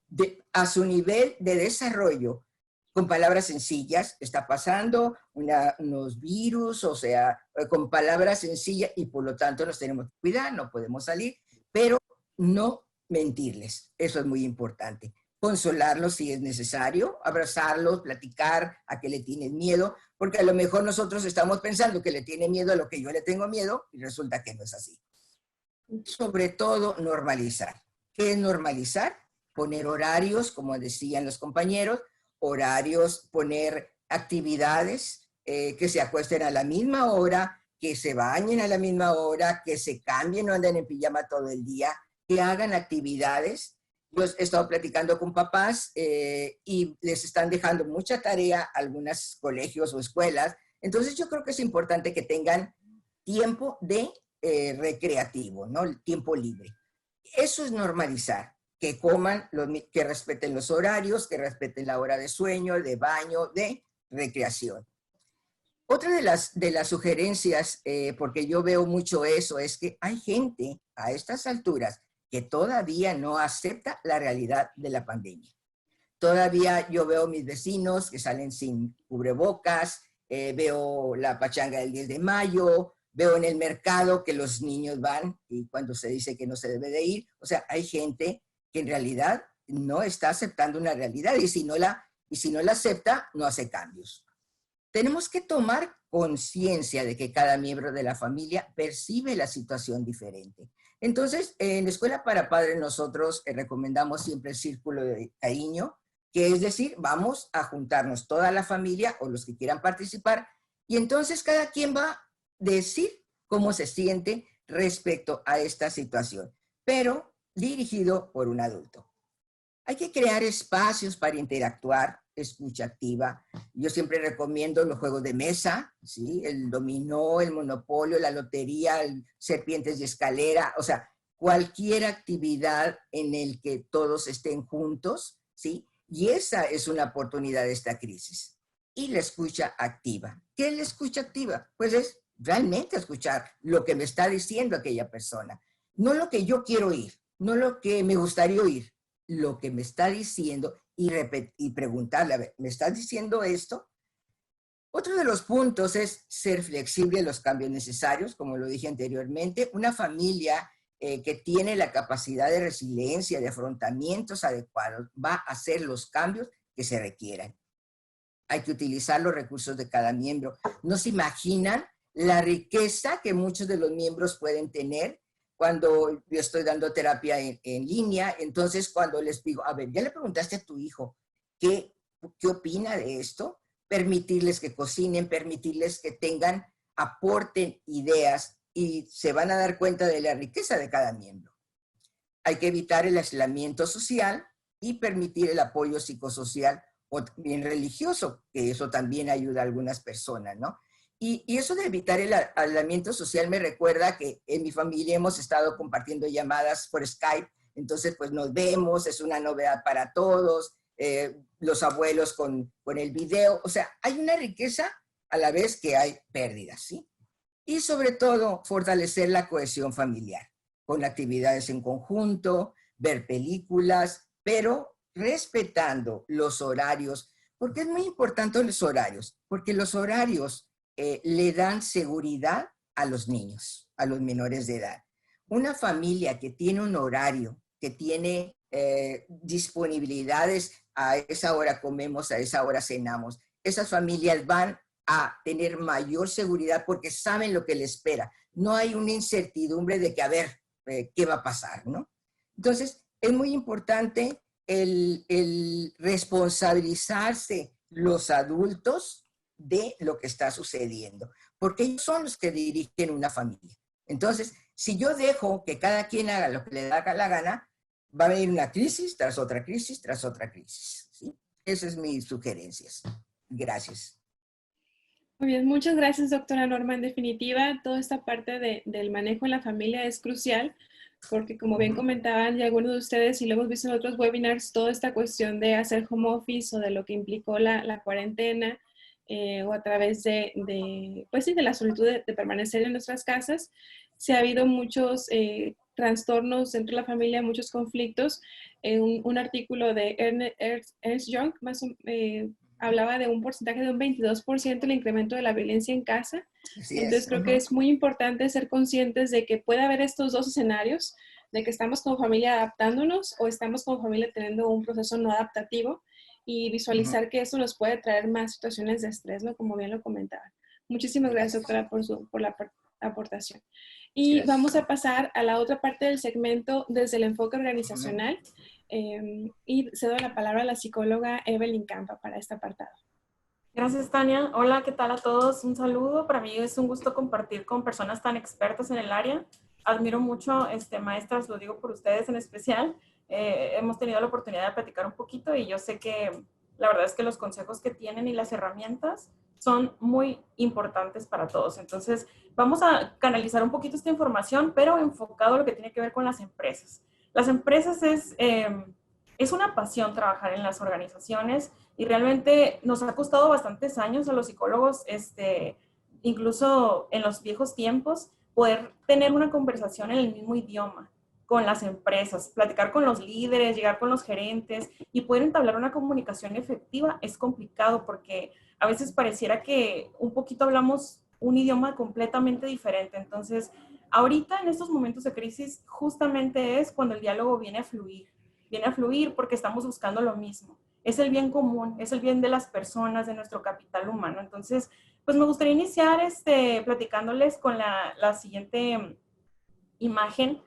A su nivel de desarrollo, con palabras sencillas, está pasando unos virus, o sea, con palabras sencillas y por lo tanto nos tenemos que cuidar, no podemos salir, pero no mentirles, eso es muy importante. Consolarlos si es necesario, abrazarlos, platicar a qué le tienen miedo, porque a lo mejor nosotros estamos pensando que le tiene miedo a lo que yo le tengo miedo y resulta que no es así. Sobre todo, normalizar. ¿Qué es normalizar? Poner horarios, como decían los compañeros, horarios, poner actividades que se acuesten a la misma hora, que se bañen a la misma hora, que se cambien, no anden en pijama todo el día, que hagan actividades. Yo he estado platicando con papás y les están dejando mucha tarea a algunos colegios o escuelas. Entonces yo creo que es importante que tengan tiempo de recreativo, ¿no? El tiempo libre. Eso es normalizar, que coman, que respeten los horarios, que respeten la hora de sueño, de baño, de recreación. Otra de las sugerencias, porque yo veo mucho eso, es que hay gente a estas alturas que todavía no acepta la realidad de la pandemia. Todavía yo veo mis vecinos que salen sin cubrebocas, veo la pachanga del 10 de mayo, veo en el mercado que los niños van y cuando se dice que no se debe de ir. O sea, hay gente que en realidad no está aceptando una realidad y si no la acepta, no hace cambios. Tenemos que tomar conciencia de que cada miembro de la familia percibe la situación diferente. Entonces, en la Escuela para Padres nosotros recomendamos siempre el círculo de cariño, que es decir, vamos a juntarnos toda la familia o los que quieran participar y entonces cada quien va a decir cómo se siente respecto a esta situación, pero dirigido por un adulto. Hay que crear espacios para interactuar, escucha activa. Yo siempre recomiendo los juegos de mesa, ¿sí? El dominó, el monopolio, la lotería, el serpientes y escalera, o sea, cualquier actividad en el que todos estén juntos, ¿sí? Y esa es una oportunidad de esta crisis. Y la escucha activa. ¿Qué es la escucha activa? Pues es realmente escuchar lo que me está diciendo aquella persona. No lo que yo quiero oír, no lo que me gustaría oír, lo que me está diciendo y preguntarle, a ver, ¿me estás diciendo esto? Otro de los puntos es ser flexible en los cambios necesarios, como lo dije anteriormente. Una familia que tiene la capacidad de resiliencia, de afrontamientos adecuados, va a hacer los cambios que se requieran. Hay que utilizar los recursos de cada miembro. No se imaginan la riqueza que muchos de los miembros pueden tener cuando yo estoy dando terapia en línea. Entonces, cuando les digo, a ver, ya le preguntaste a tu hijo qué opina de esto, permitirles que cocinen, permitirles que tengan, aporten ideas y se van a dar cuenta de la riqueza de cada miembro. Hay que evitar el aislamiento social y permitir el apoyo psicosocial o bien religioso, que eso también ayuda a algunas personas, ¿no? Y eso de evitar el aislamiento social me recuerda que en mi familia hemos estado compartiendo llamadas por Skype, entonces pues nos vemos, es una novedad para todos, los abuelos con el video, o sea, hay una riqueza a la vez que hay pérdidas, ¿sí? Y sobre todo, fortalecer la cohesión familiar, con actividades en conjunto, ver películas, pero respetando los horarios, porque es muy importante los horarios, porque los horarios le dan seguridad a los niños, a los menores de edad. Una familia que tiene un horario, que tiene disponibilidades, a esa hora comemos, a esa hora cenamos, esas familias van a tener mayor seguridad porque saben lo que les espera. No hay una incertidumbre de que, a ver, ¿qué va a pasar, no? Entonces, es muy importante el responsabilizarse los adultos de lo que está sucediendo, porque ellos son los que dirigen una familia. Entonces, si yo dejo que cada quien haga lo que le da la gana, va a venir una crisis tras otra crisis, tras otra crisis, ¿sí? Esas son mis sugerencias. Gracias.
Muy bien, muchas gracias, doctora Norma. En definitiva, toda esta parte del manejo en la familia es crucial, porque como bien comentaban ya algunos de ustedes y lo hemos visto en otros webinars, toda esta cuestión de hacer home office o de lo que implicó la cuarentena o a través pues sí, de la solitud de permanecer en nuestras casas, sí ha habido muchos trastornos dentro de la familia, muchos conflictos. Un artículo de Ernst Young hablaba de un porcentaje de un 22% el incremento de la violencia en casa. Entonces creo que es muy importante ser conscientes de que puede haber estos dos escenarios, de que estamos como familia adaptándonos o estamos como familia teniendo un proceso no adaptativo y visualizar que eso nos puede traer más situaciones de estrés, ¿no? Como bien lo comentaba. Muchísimas gracias, doctora, por la aportación. Y vamos a pasar a la otra parte del segmento desde el enfoque organizacional. Y cedo la palabra a la psicóloga Evelyn Campa para este apartado.
Gracias, Tania. Hola, ¿qué tal a todos? Un saludo. Para mí es un gusto compartir con personas tan expertas en el área. Admiro mucho, maestras, lo digo por ustedes en especial. Hemos tenido la oportunidad de platicar un poquito y yo sé que la verdad es que los consejos que tienen y las herramientas son muy importantes para todos. Entonces, vamos a canalizar un poquito esta información, pero enfocado a lo que tiene que ver con las empresas. Las empresas es una pasión trabajar en las organizaciones y realmente nos ha costado bastantes años a los psicólogos, incluso en los viejos tiempos, poder tener una conversación en el mismo idioma con las empresas, platicar con los líderes, llegar con los gerentes y poder entablar una comunicación efectiva es complicado porque a veces pareciera que un poquito hablamos un idioma completamente diferente. Entonces, ahorita en estos momentos de crisis justamente es cuando el diálogo viene a fluir porque estamos buscando lo mismo. Es el bien común, es el bien de las personas, de nuestro capital humano. Entonces, pues me gustaría iniciar platicándoles con la siguiente imagen.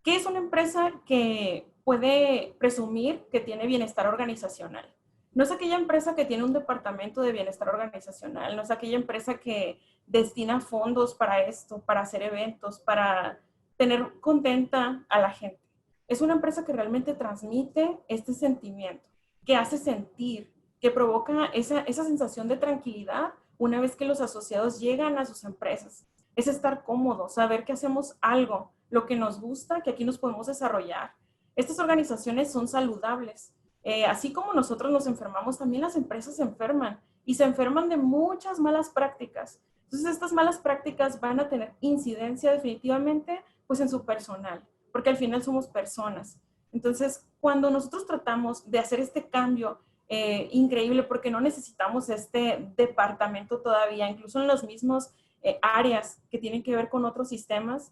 ¿Qué es una empresa que puede presumir que tiene bienestar organizacional? No es aquella empresa que tiene un departamento de bienestar organizacional, no es aquella empresa que destina fondos para esto, para hacer eventos, para tener contenta a la gente. Es una empresa que realmente transmite este sentimiento, que hace sentir, que provoca esa sensación de tranquilidad una vez que los asociados llegan a sus empresas. Es estar cómodo, saber que hacemos algo, lo que nos gusta, que aquí nos podemos desarrollar. Estas organizaciones son saludables. Así como nosotros nos enfermamos, también las empresas se enferman y se enferman de muchas malas prácticas. Entonces, estas malas prácticas van a tener incidencia definitivamente pues en su personal, porque al final somos personas. Entonces, cuando nosotros tratamos de hacer este cambio increíble, porque no necesitamos este departamento todavía, incluso en los mismos áreas que tienen que ver con otros sistemas,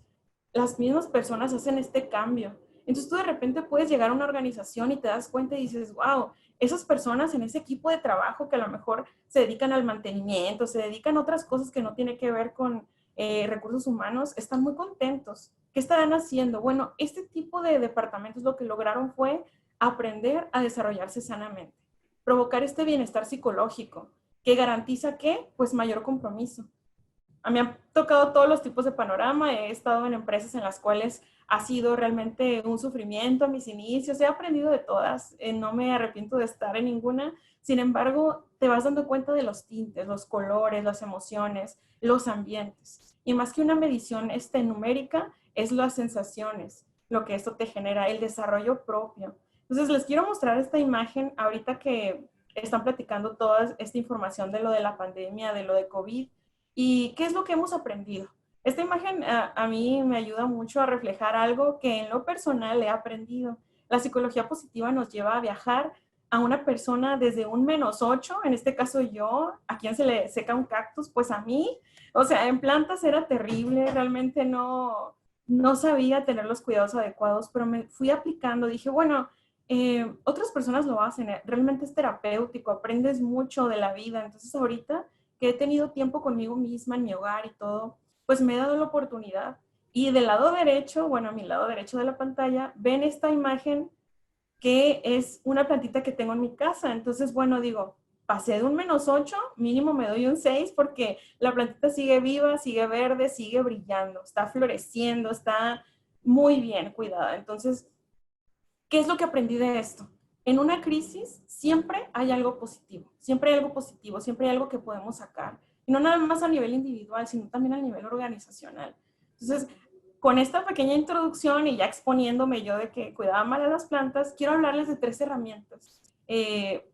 las mismas personas hacen este cambio. Entonces tú de repente puedes llegar a una organización y te das cuenta y dices, wow, esas personas en ese equipo de trabajo que a lo mejor se dedican al mantenimiento, se dedican a otras cosas que no tienen que ver con recursos humanos, están muy contentos. ¿Qué estarán haciendo? Bueno, este tipo de departamentos lo que lograron fue aprender a desarrollarse sanamente, provocar este bienestar psicológico que garantiza ¿qué? Pues mayor compromiso. A mí me han tocado todos los tipos de panorama, he estado en empresas en las cuales ha sido realmente un sufrimiento a mis inicios, he aprendido de todas, no me arrepiento de estar en ninguna, sin embargo, te vas dando cuenta de los tintes, los colores, las emociones, los ambientes. Y más que una medición numérica, es las sensaciones, lo que esto te genera, el desarrollo propio. Entonces, les quiero mostrar esta imagen ahorita que están platicando toda esta información de lo de la pandemia, de lo de COVID. ¿Y qué es lo que hemos aprendido? Esta imagen a mí me ayuda mucho a reflejar algo que en lo personal he aprendido. La psicología positiva nos lleva a viajar a una persona desde un -8, en este caso yo, a quien se le seca un cactus, pues a mí, o sea, en plantas era terrible, realmente no sabía tener los cuidados adecuados, pero me fui aplicando, dije, bueno, otras personas lo hacen, realmente es terapéutico, aprendes mucho de la vida, entonces ahorita que he tenido tiempo conmigo misma en mi hogar y todo, pues me he dado la oportunidad. Y del lado derecho, bueno, a mi lado derecho de la pantalla, ven esta imagen que es una plantita que tengo en mi casa. Entonces, bueno, digo, pasé de un -8, mínimo me doy un 6 porque la plantita sigue viva, sigue verde, sigue brillando, está floreciendo, está muy bien cuidada. Entonces, ¿qué es lo que aprendí de esto? En una crisis siempre hay algo positivo, siempre hay algo positivo, siempre hay algo que podemos sacar. Y no nada más a nivel individual, sino también a nivel organizacional. Entonces, con esta pequeña introducción y ya exponiéndome yo de que cuidaba mal a las plantas, quiero hablarles de 3 herramientas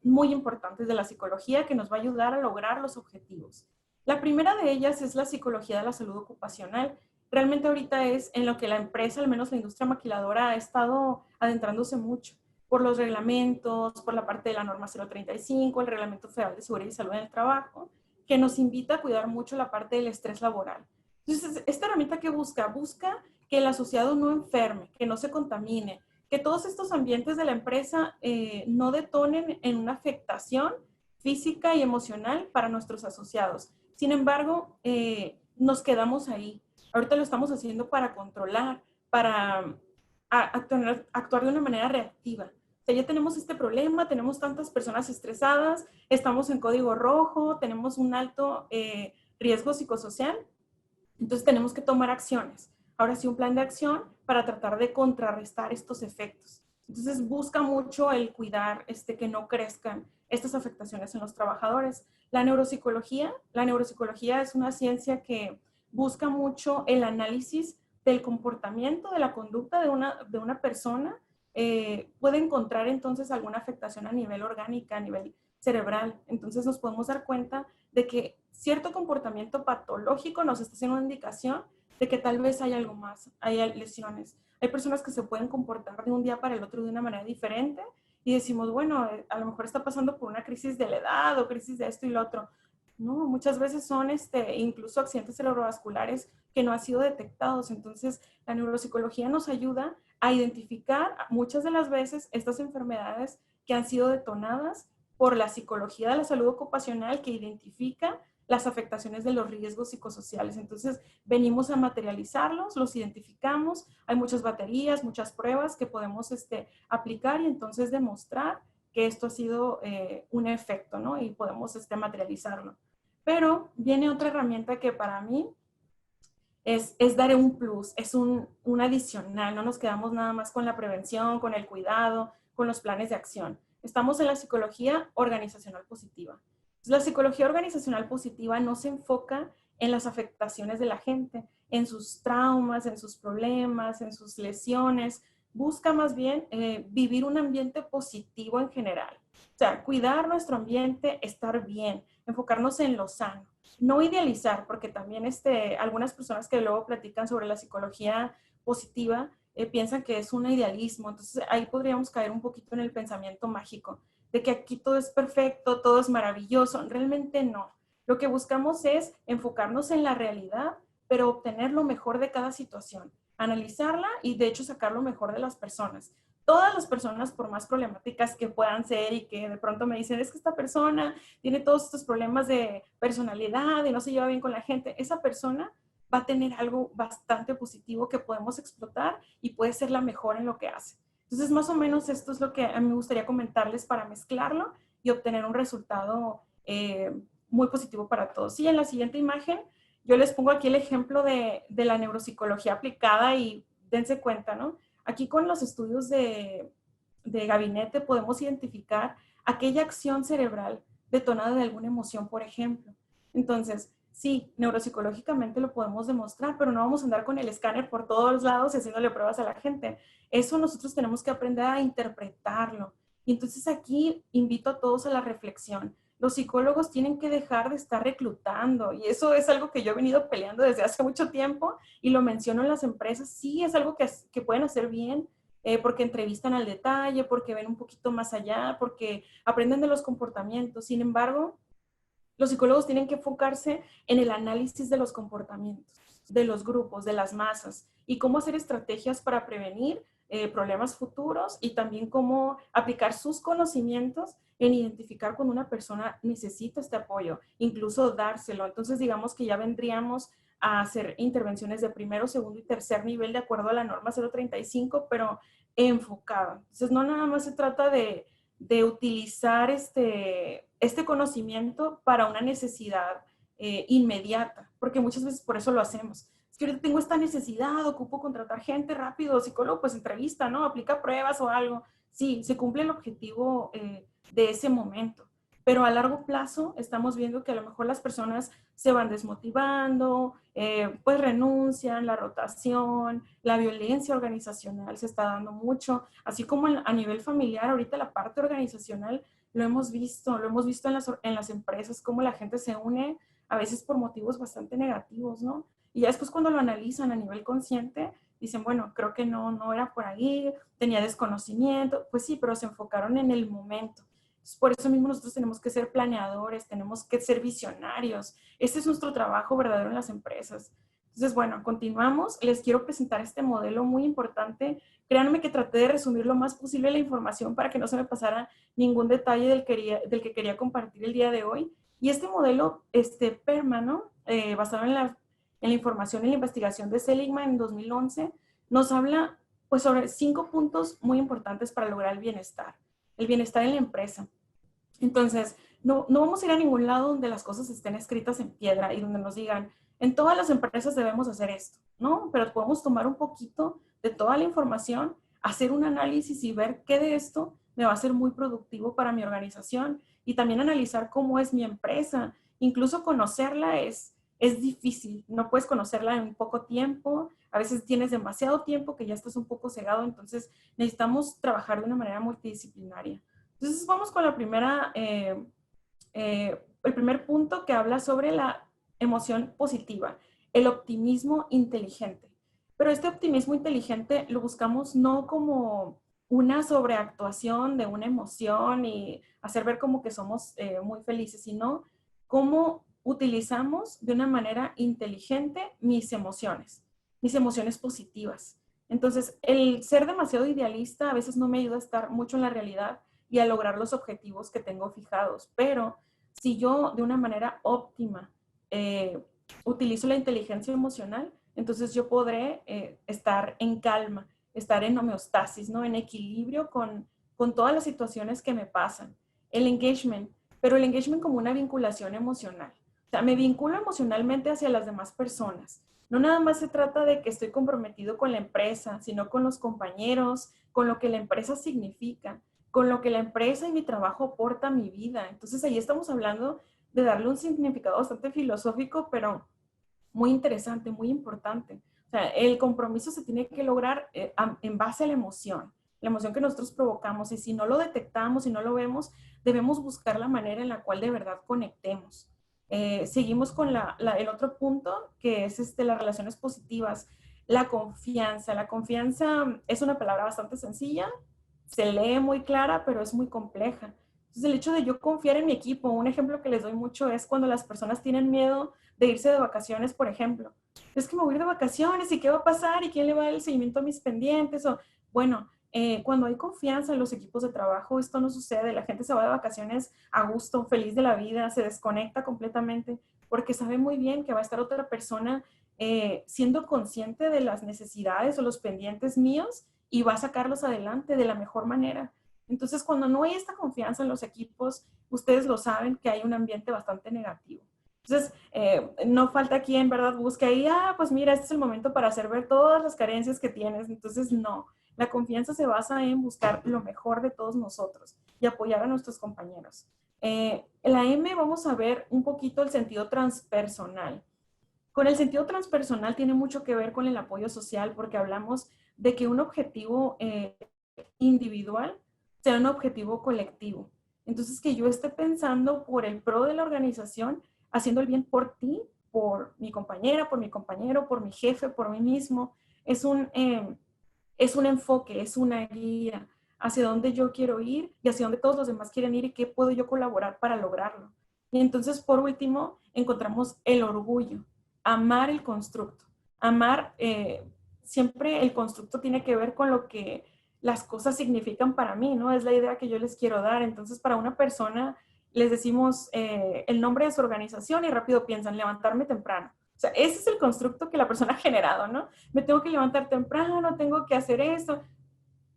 muy importantes de la psicología que nos va a ayudar a lograr los objetivos. La primera de ellas es la psicología de la salud ocupacional. Realmente ahorita es en lo que la empresa, al menos la industria maquiladora, ha estado adentrándose mucho por los reglamentos, por la parte de la norma 035, el Reglamento Federal de Seguridad y Salud en el Trabajo, que nos invita a cuidar mucho la parte del estrés laboral. Entonces, esta herramienta que busca que el asociado no enferme, que no se contamine, que todos estos ambientes de la empresa no detonen en una afectación física y emocional para nuestros asociados. Sin embargo, nos quedamos ahí. Ahorita lo estamos haciendo para controlar, para actuar de una manera reactiva. O sea, ya tenemos este problema, tenemos tantas personas estresadas, estamos en código rojo, tenemos un alto riesgo psicosocial. Entonces tenemos que tomar acciones. Ahora sí, un plan de acción para tratar de contrarrestar estos efectos. Entonces busca mucho el cuidar que no crezcan estas afectaciones en los trabajadores. La neuropsicología es una ciencia que busca mucho el análisis del comportamiento, de la conducta de una persona. Puede encontrar entonces alguna afectación a nivel orgánica, a nivel cerebral. Entonces nos podemos dar cuenta de que cierto comportamiento patológico nos está haciendo una indicación de que tal vez hay algo más, hay lesiones. Hay personas que se pueden comportar de un día para el otro de una manera diferente y decimos, bueno, a lo mejor está pasando por una crisis de la edad o crisis de esto y lo otro. No, muchas veces son incluso accidentes cerebrovasculares que no han sido detectados. Entonces, la neuropsicología nos ayuda a identificar muchas de las veces estas enfermedades que han sido detonadas por la psicología de la salud ocupacional, que identifica las afectaciones de los riesgos psicosociales. Entonces, venimos a materializarlos, los identificamos, hay muchas baterías, muchas pruebas que podemos aplicar y entonces demostrar que esto ha sido un efecto, ¿no? Y podemos materializarlo. Pero viene otra herramienta que para mí es dar un plus, es un adicional, no nos quedamos nada más con la prevención, con el cuidado, con los planes de acción. Estamos en la psicología organizacional positiva. La psicología organizacional positiva no se enfoca en las afectaciones de la gente, en sus traumas, en sus problemas, en sus lesiones. Busca más bien vivir un ambiente positivo en general. O sea, cuidar nuestro ambiente, estar bien, enfocarnos en lo sano. No idealizar, porque también algunas personas que luego platican sobre la psicología positiva piensan que es un idealismo. Entonces ahí podríamos caer un poquito en el pensamiento mágico de que aquí todo es perfecto, todo es maravilloso. Realmente no. Lo que buscamos es enfocarnos en la realidad, pero obtener lo mejor de cada situación, analizarla y de hecho sacar lo mejor de las personas. Todas las personas, por más problemáticas que puedan ser y que de pronto me dicen, es que esta persona tiene todos estos problemas de personalidad y no se lleva bien con la gente, esa persona va a tener algo bastante positivo que podemos explotar y puede ser la mejor en lo que hace. Entonces, más o menos esto es lo que a mí me gustaría comentarles para mezclarlo y obtener un resultado muy positivo para todos. Y en la siguiente imagen, yo les pongo aquí el ejemplo de la neuropsicología aplicada y dense cuenta, ¿no? Aquí con los estudios de gabinete podemos identificar aquella acción cerebral detonada de alguna emoción, por ejemplo. Entonces, sí, neuropsicológicamente lo podemos demostrar, pero no vamos a andar con el escáner por todos lados y haciéndole pruebas a la gente. Eso nosotros tenemos que aprender a interpretarlo. Y entonces aquí invito a todos a la reflexión. Los psicólogos tienen que dejar de estar reclutando y eso es algo que yo he venido peleando desde hace mucho tiempo y lo menciono en las empresas. Sí, es algo que pueden hacer bien porque entrevistan al detalle, porque ven un poquito más allá, porque aprenden de los comportamientos. Sin embargo, los psicólogos tienen que enfocarse en el análisis de los comportamientos, de los grupos, de las masas y cómo hacer estrategias para prevenir problemas futuros y también cómo aplicar sus conocimientos en identificar cuando una persona necesita este apoyo, incluso dárselo. Entonces, digamos que ya vendríamos a hacer intervenciones de primero, segundo y tercer nivel de acuerdo a la norma 035, pero enfocada. Entonces, no nada más se trata de utilizar este conocimiento para una necesidad inmediata, porque muchas veces por eso lo hacemos. Es que ahorita tengo esta necesidad, ocupo contratar gente rápido, psicólogo, pues entrevista, ¿no? Aplica pruebas o algo. Sí, se cumple el objetivo de ese momento. Pero a largo plazo estamos viendo que a lo mejor las personas se van desmotivando, pues renuncian, la rotación, la violencia organizacional se está dando mucho, así como a nivel familiar, ahorita la parte organizacional lo hemos visto en las empresas, cómo la gente se une a veces por motivos bastante negativos, ¿no? Y ya después cuando lo analizan a nivel consciente, dicen, bueno, creo que no era por ahí, tenía desconocimiento, pues sí, pero se enfocaron en el momento. Por eso mismo nosotros tenemos que ser planeadores, tenemos que ser visionarios. Este es nuestro trabajo verdadero en las empresas. Entonces, bueno, continuamos. Les quiero presentar este modelo muy importante. Créanme que traté de resumir lo más posible la información para que no se me pasara ningún detalle del que quería compartir el día de hoy. Y este modelo, PERMA, ¿no? Basado en la información y la investigación de Seligman en 2011, nos habla pues sobre 5 puntos muy importantes para lograr el bienestar en la empresa. Entonces, no vamos a ir a ningún lado donde las cosas estén escritas en piedra y donde nos digan, en todas las empresas debemos hacer esto, ¿no? Pero podemos tomar un poquito de toda la información, hacer un análisis y ver qué de esto me va a ser muy productivo para mi organización y también analizar cómo es mi empresa. Incluso conocerla es difícil, no puedes conocerla en poco tiempo, a veces tienes demasiado tiempo que ya estás un poco cegado, entonces necesitamos trabajar de una manera multidisciplinaria. Entonces vamos con la primera, el primer punto que habla sobre la emoción positiva, el optimismo inteligente. Pero este optimismo inteligente lo buscamos no como una sobreactuación de una emoción y hacer ver como que somos muy felices, sino cómo utilizamos de una manera inteligente mis emociones positivas. Entonces, el ser demasiado idealista a veces no me ayuda a estar mucho en la realidad y a lograr los objetivos que tengo fijados. Pero si yo de una manera óptima utilizo la inteligencia emocional, entonces yo podré estar en calma, estar en homeostasis, ¿no? En equilibrio con todas las situaciones que me pasan. El engagement, pero el engagement como una vinculación emocional. O sea, me vinculo emocionalmente hacia las demás personas. No nada más se trata de que estoy comprometido con la empresa, sino con los compañeros, con lo que la empresa significa, con lo que la empresa y mi trabajo aporta a mi vida. Entonces ahí estamos hablando de darle un significado bastante filosófico, pero muy interesante, muy importante. O sea, el compromiso se tiene que lograr en base a la emoción que nosotros provocamos, y si no lo detectamos, si no lo vemos, debemos buscar la manera en la cual de verdad conectemos. Seguimos con el otro punto, que es las relaciones positivas. La confianza. La confianza es una palabra bastante sencilla, se lee muy clara, pero es muy compleja. Entonces, el hecho de yo confiar en mi equipo, un ejemplo que les doy mucho es cuando las personas tienen miedo de irse de vacaciones, por ejemplo. Es que me voy a ir de vacaciones y qué va a pasar y quién le va a dar el seguimiento a mis pendientes. O, bueno, cuando hay confianza en los equipos de trabajo, esto no sucede. La gente se va de vacaciones a gusto, feliz de la vida, se desconecta completamente porque sabe muy bien que va a estar otra persona siendo consciente de las necesidades o los pendientes míos y va a sacarlos adelante de la mejor manera. Entonces, cuando no hay esta confianza en los equipos, ustedes lo saben que hay un ambiente bastante negativo. Entonces, no falta quien, ¿verdad?, busque ahí, pues mira, este es el momento para hacer ver todas las carencias que tienes. Entonces, no. La confianza se basa en buscar lo mejor de todos nosotros y apoyar a nuestros compañeros. En la M vamos a ver un poquito el sentido transpersonal. Con el sentido transpersonal tiene mucho que ver con el apoyo social, porque hablamos de que un objetivo individual sea un objetivo colectivo. Entonces, que yo esté pensando por el pro de la organización, haciendo el bien por ti, por mi compañera, por mi compañero, por mi jefe, por mí mismo, es un enfoque, es una guía hacia dónde yo quiero ir y hacia dónde todos los demás quieren ir y qué puedo yo colaborar para lograrlo. Y entonces, por último, encontramos el orgullo, amar el constructo, amar siempre el constructo tiene que ver con lo que las cosas significan para mí, ¿no? Es la idea que yo les quiero dar. Entonces, para una persona les decimos el nombre de su organización y rápido piensan levantarme temprano. O sea, ese es el constructo que la persona ha generado, ¿no? Me tengo que levantar temprano, tengo que hacer esto.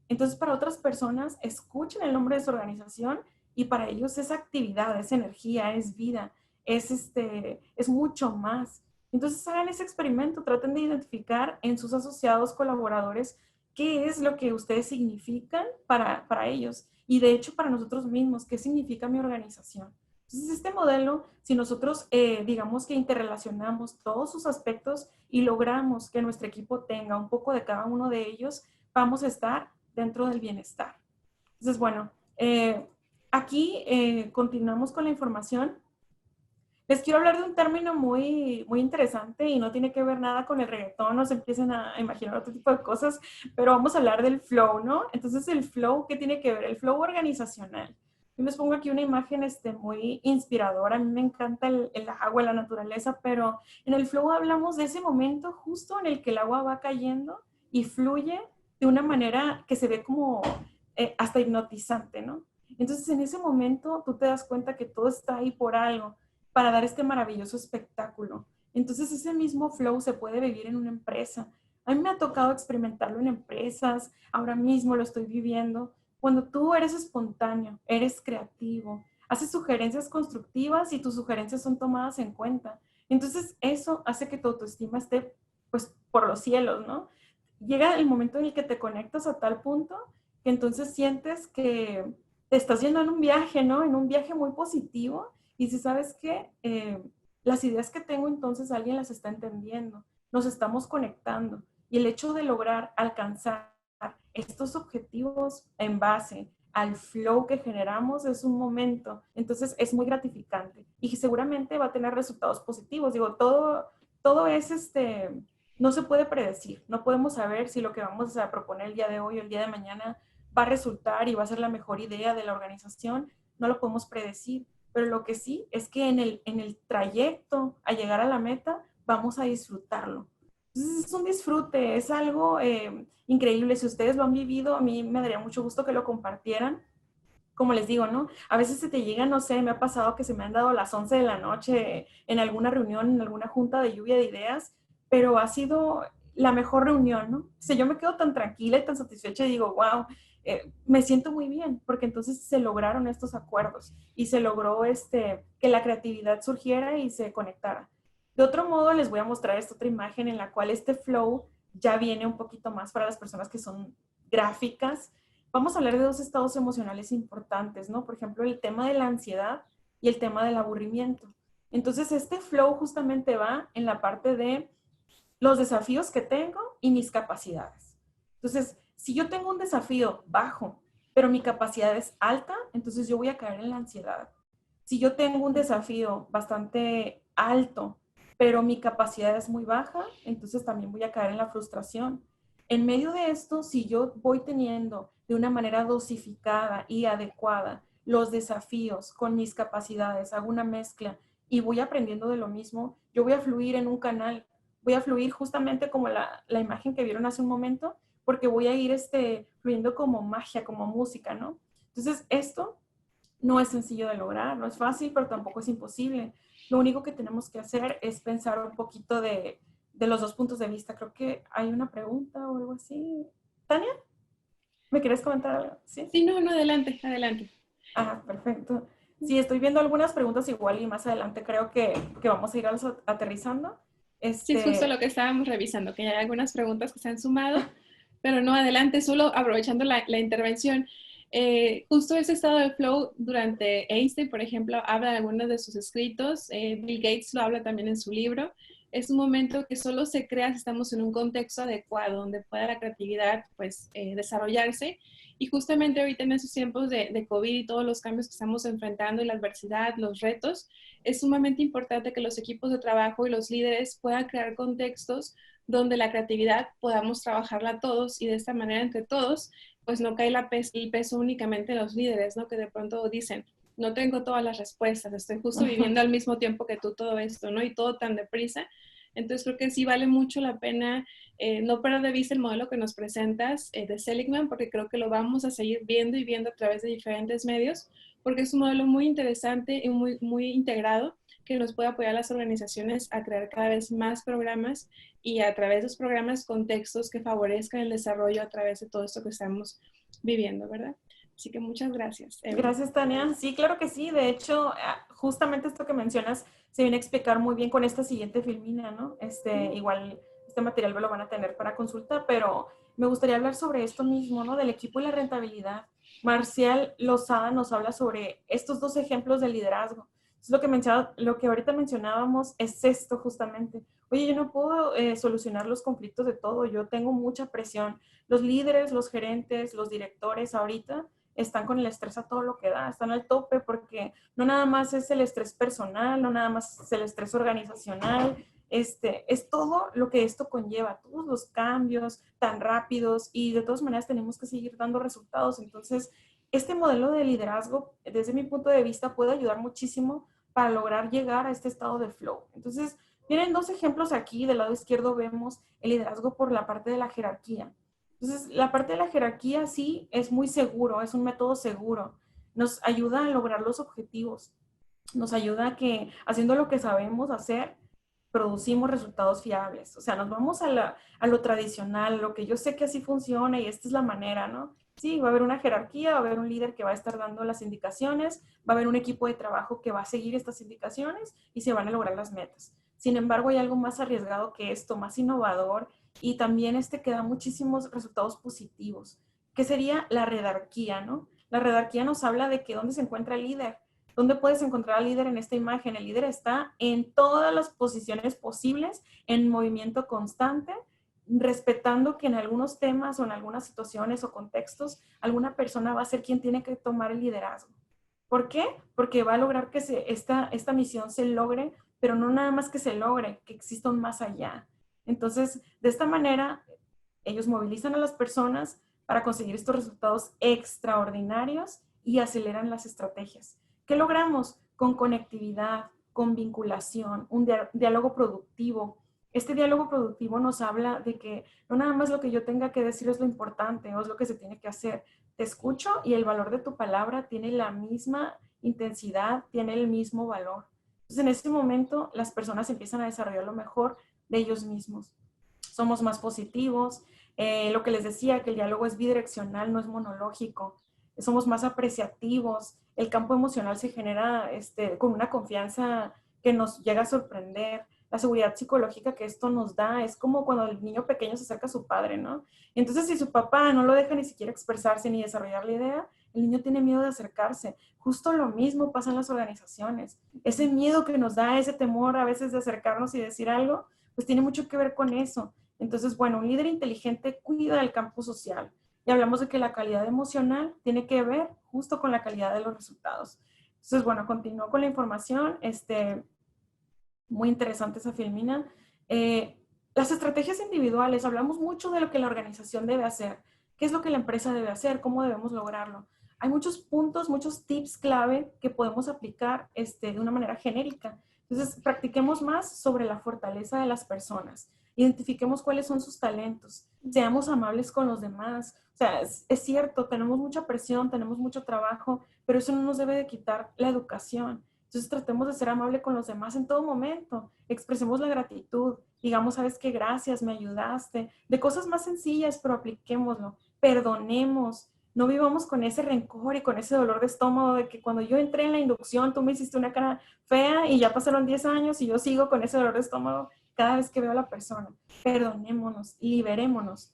Entonces, para otras personas, escuchen el nombre de su organización y para ellos es actividad, es energía, es vida, es mucho más. Entonces, hagan ese experimento, traten de identificar en sus asociados, colaboradores, qué es lo que ustedes significan para ellos. Y de hecho, para nosotros mismos, ¿qué significa mi organización? Entonces, este modelo, si nosotros, digamos que interrelacionamos todos sus aspectos y logramos que nuestro equipo tenga un poco de cada uno de ellos, vamos a estar dentro del bienestar. Entonces, bueno, aquí continuamos con la información. Les quiero hablar de un término muy, muy interesante y no tiene que ver nada con el reggaetón, no se empiecen a imaginar otro tipo de cosas, pero vamos a hablar del flow, ¿no? Entonces, el flow, ¿qué tiene que ver? El flow organizacional. Yo les pongo aquí una imagen muy inspiradora. A mí me encanta el agua, la naturaleza, pero en el flow hablamos de ese momento justo en el que el agua va cayendo y fluye de una manera que se ve como hasta hipnotizante, ¿no? Entonces, en ese momento tú te das cuenta que todo está ahí por algo, para dar este maravilloso espectáculo. Entonces, ese mismo flow se puede vivir en una empresa. A mí me ha tocado experimentarlo en empresas, ahora mismo lo estoy viviendo. Cuando tú eres espontáneo, eres creativo, haces sugerencias constructivas y tus sugerencias son tomadas en cuenta. Entonces, eso hace que tu autoestima esté, pues, por los cielos, ¿no? Llega el momento en el que te conectas a tal punto que entonces sientes que te estás yendo en un viaje, ¿no? En un viaje muy positivo. Y si sabes que las ideas que tengo, entonces alguien las está entendiendo, nos estamos conectando. Y el hecho de lograr alcanzar estos objetivos en base al flow que generamos es un momento. Entonces es muy gratificante y seguramente va a tener resultados positivos. Digo, todo es no se puede predecir. No podemos saber si lo que vamos a proponer el día de hoy o el día de mañana va a resultar y va a ser la mejor idea de la organización. No lo podemos predecir. Pero lo que sí es que en el trayecto a llegar a la meta vamos a disfrutarlo. Entonces es un disfrute, es algo increíble. Si ustedes lo han vivido, a mí me daría mucho gusto que lo compartieran. Como les digo, ¿no? A veces se te llega, no sé, me ha pasado que se me han dado las 11 de la noche en alguna reunión, en alguna junta de lluvia de ideas, pero ha sido la mejor reunión, ¿no? O sea, yo me quedo tan tranquila y tan satisfecha y digo, wow, me siento muy bien, porque entonces se lograron estos acuerdos y se logró que la creatividad surgiera y se conectara. De otro modo, les voy a mostrar esta otra imagen en la cual este flow ya viene un poquito más para las personas que son gráficas. Vamos a hablar de dos estados emocionales importantes, ¿no? Por ejemplo, el tema de la ansiedad y el tema del aburrimiento. Entonces, este flow justamente va en la parte de los desafíos que tengo y mis capacidades. Entonces, si yo tengo un desafío bajo, pero mi capacidad es alta, entonces yo voy a caer en la ansiedad. Si yo tengo un desafío bastante alto, pero mi capacidad es muy baja, entonces también voy a caer en la frustración. En medio de esto, si yo voy teniendo de una manera dosificada y adecuada los desafíos con mis capacidades, hago una mezcla y voy aprendiendo de lo mismo, yo voy a fluir en un canal, voy a fluir justamente como la imagen que vieron hace un momento, porque voy a ir fluyendo como magia, como música, ¿no? Entonces, esto no es sencillo de lograr, no es fácil, pero tampoco es imposible. Lo único que tenemos que hacer es pensar un poquito de los dos puntos de vista. Creo que hay una pregunta o algo así. ¿Tania? ¿Me quieres comentar algo?
Sí, no, adelante, adelante.
Ah, perfecto. Sí, estoy viendo algunas preguntas igual y más adelante creo que vamos a ir aterrizando.
Sí, es justo lo que estábamos revisando, que hay algunas preguntas que se han sumado, pero no, adelante, solo aprovechando la intervención. Justo ese estado de flow durante Einstein, por ejemplo, habla de algunos de sus escritos, Bill Gates lo habla también en su libro. Es un momento que solo se crea si estamos en un contexto adecuado, donde pueda la creatividad pues, desarrollarse. Y justamente ahorita en esos tiempos de COVID y todos los cambios que estamos enfrentando y la adversidad, los retos, es sumamente importante que los equipos de trabajo y los líderes puedan crear contextos donde la creatividad podamos trabajarla todos y de esta manera entre todos, pues no cae el peso únicamente en los líderes, ¿no? Que de pronto dicen, no tengo todas las respuestas, estoy justo viviendo al mismo tiempo que tú todo esto, ¿no? Y todo tan deprisa. Entonces creo que sí vale mucho la pena No perder de vista el modelo que nos presentas de Seligman, porque creo que lo vamos a seguir viendo y viendo a través de diferentes medios, porque es un modelo muy interesante y muy integrado que nos puede apoyar a las organizaciones a crear cada vez más programas y a través de los programas contextos que favorezcan el desarrollo a través de todo esto que estamos viviendo, ¿verdad? Así que muchas gracias, Evelyn.
Gracias, Tania. Sí, claro que sí. De hecho, justamente esto que mencionas se viene a explicar muy bien con esta siguiente filmina, ¿no? Igual este material lo van a tener para consulta, pero me gustaría hablar sobre esto mismo, ¿no? Del equipo y la rentabilidad. Marcial Lozada nos habla sobre estos dos ejemplos de liderazgo. Es lo que ahorita mencionábamos es esto justamente. Oye, yo no puedo solucionar los conflictos de todo, yo tengo mucha presión. Los líderes, los gerentes, los directores ahorita están con el estrés a todo lo que da, están al tope porque no nada más es el estrés personal, no nada más es el estrés organizacional, es todo lo que esto conlleva, todos los cambios tan rápidos y de todas maneras tenemos que seguir dando resultados. Entonces, este modelo de liderazgo, desde mi punto de vista, puede ayudar muchísimo para lograr llegar a este estado de flow. Entonces, vienen dos ejemplos aquí. Del lado izquierdo vemos el liderazgo por la parte de la jerarquía. Entonces, la parte de la jerarquía sí es muy seguro, es un método seguro. Nos ayuda a lograr los objetivos. Nos ayuda a que haciendo lo que sabemos hacer, producimos resultados fiables. O sea, nos vamos a lo tradicional, lo que yo sé que así funciona y esta es la manera, ¿no? Sí, va a haber una jerarquía, va a haber un líder que va a estar dando las indicaciones, va a haber un equipo de trabajo que va a seguir estas indicaciones y se van a lograr las metas. Sin embargo, hay algo más arriesgado que esto, más innovador y también que da muchísimos resultados positivos, que sería la redarquía, ¿no? La redarquía nos habla de que dónde se encuentra el líder. ¿Dónde puedes encontrar al líder en esta imagen? El líder está en todas las posiciones posibles, en movimiento constante, respetando que en algunos temas o en algunas situaciones o contextos, alguna persona va a ser quien tiene que tomar el liderazgo. ¿Por qué? Porque va a lograr que esta misión se logre, pero no nada más que se logre, que exista un más allá. Entonces, de esta manera, ellos movilizan a las personas para conseguir estos resultados extraordinarios y aceleran las estrategias. ¿Qué logramos? Con conectividad, con vinculación, un diálogo productivo. Este diálogo productivo nos habla de que no nada más lo que yo tenga que decir es lo importante o es lo que se tiene que hacer. Te escucho y el valor de tu palabra tiene la misma intensidad, tiene el mismo valor. Entonces, en ese momento, las personas empiezan a desarrollar lo mejor de ellos mismos. Somos más positivos. Lo que les decía, que el diálogo es bidireccional, no es monológico. Somos más apreciativos. El campo emocional se genera con una confianza que nos llega a sorprender. La seguridad psicológica que esto nos da es como cuando el niño pequeño se acerca a su padre, ¿no? Entonces, si su papá no lo deja ni siquiera expresarse ni desarrollar la idea, el niño tiene miedo de acercarse. Justo lo mismo pasa en las organizaciones. Ese miedo que nos da, ese temor a veces de acercarnos y decir algo, pues tiene mucho que ver con eso. Entonces, bueno, un líder inteligente cuida del campo social. Y hablamos de que la calidad emocional tiene que ver justo con la calidad de los resultados. Entonces, bueno, continúo con la información. Muy interesante esa filmina. Las estrategias individuales, hablamos mucho de lo que la organización debe hacer. ¿Qué es lo que la empresa debe hacer? ¿Cómo debemos lograrlo? Hay muchos puntos, muchos tips clave que podemos aplicar de una manera genérica. Entonces, practiquemos más sobre la fortaleza de las personas. Identifiquemos cuáles son sus talentos. Seamos amables con los demás. O sea, es cierto, tenemos mucha presión, tenemos mucho trabajo, pero eso no nos debe de quitar la educación. Entonces tratemos de ser amable con los demás en todo momento. Expresemos la gratitud. Digamos, ¿sabes qué? Gracias, me ayudaste. De cosas más sencillas, pero apliquémoslo. Perdonemos. No vivamos con ese rencor y con ese dolor de estómago de que cuando yo entré en la inducción, tú me hiciste una cara fea y ya pasaron 10 años y yo sigo con ese dolor de estómago cada vez que veo a la persona. Perdonémonos, liberémonos.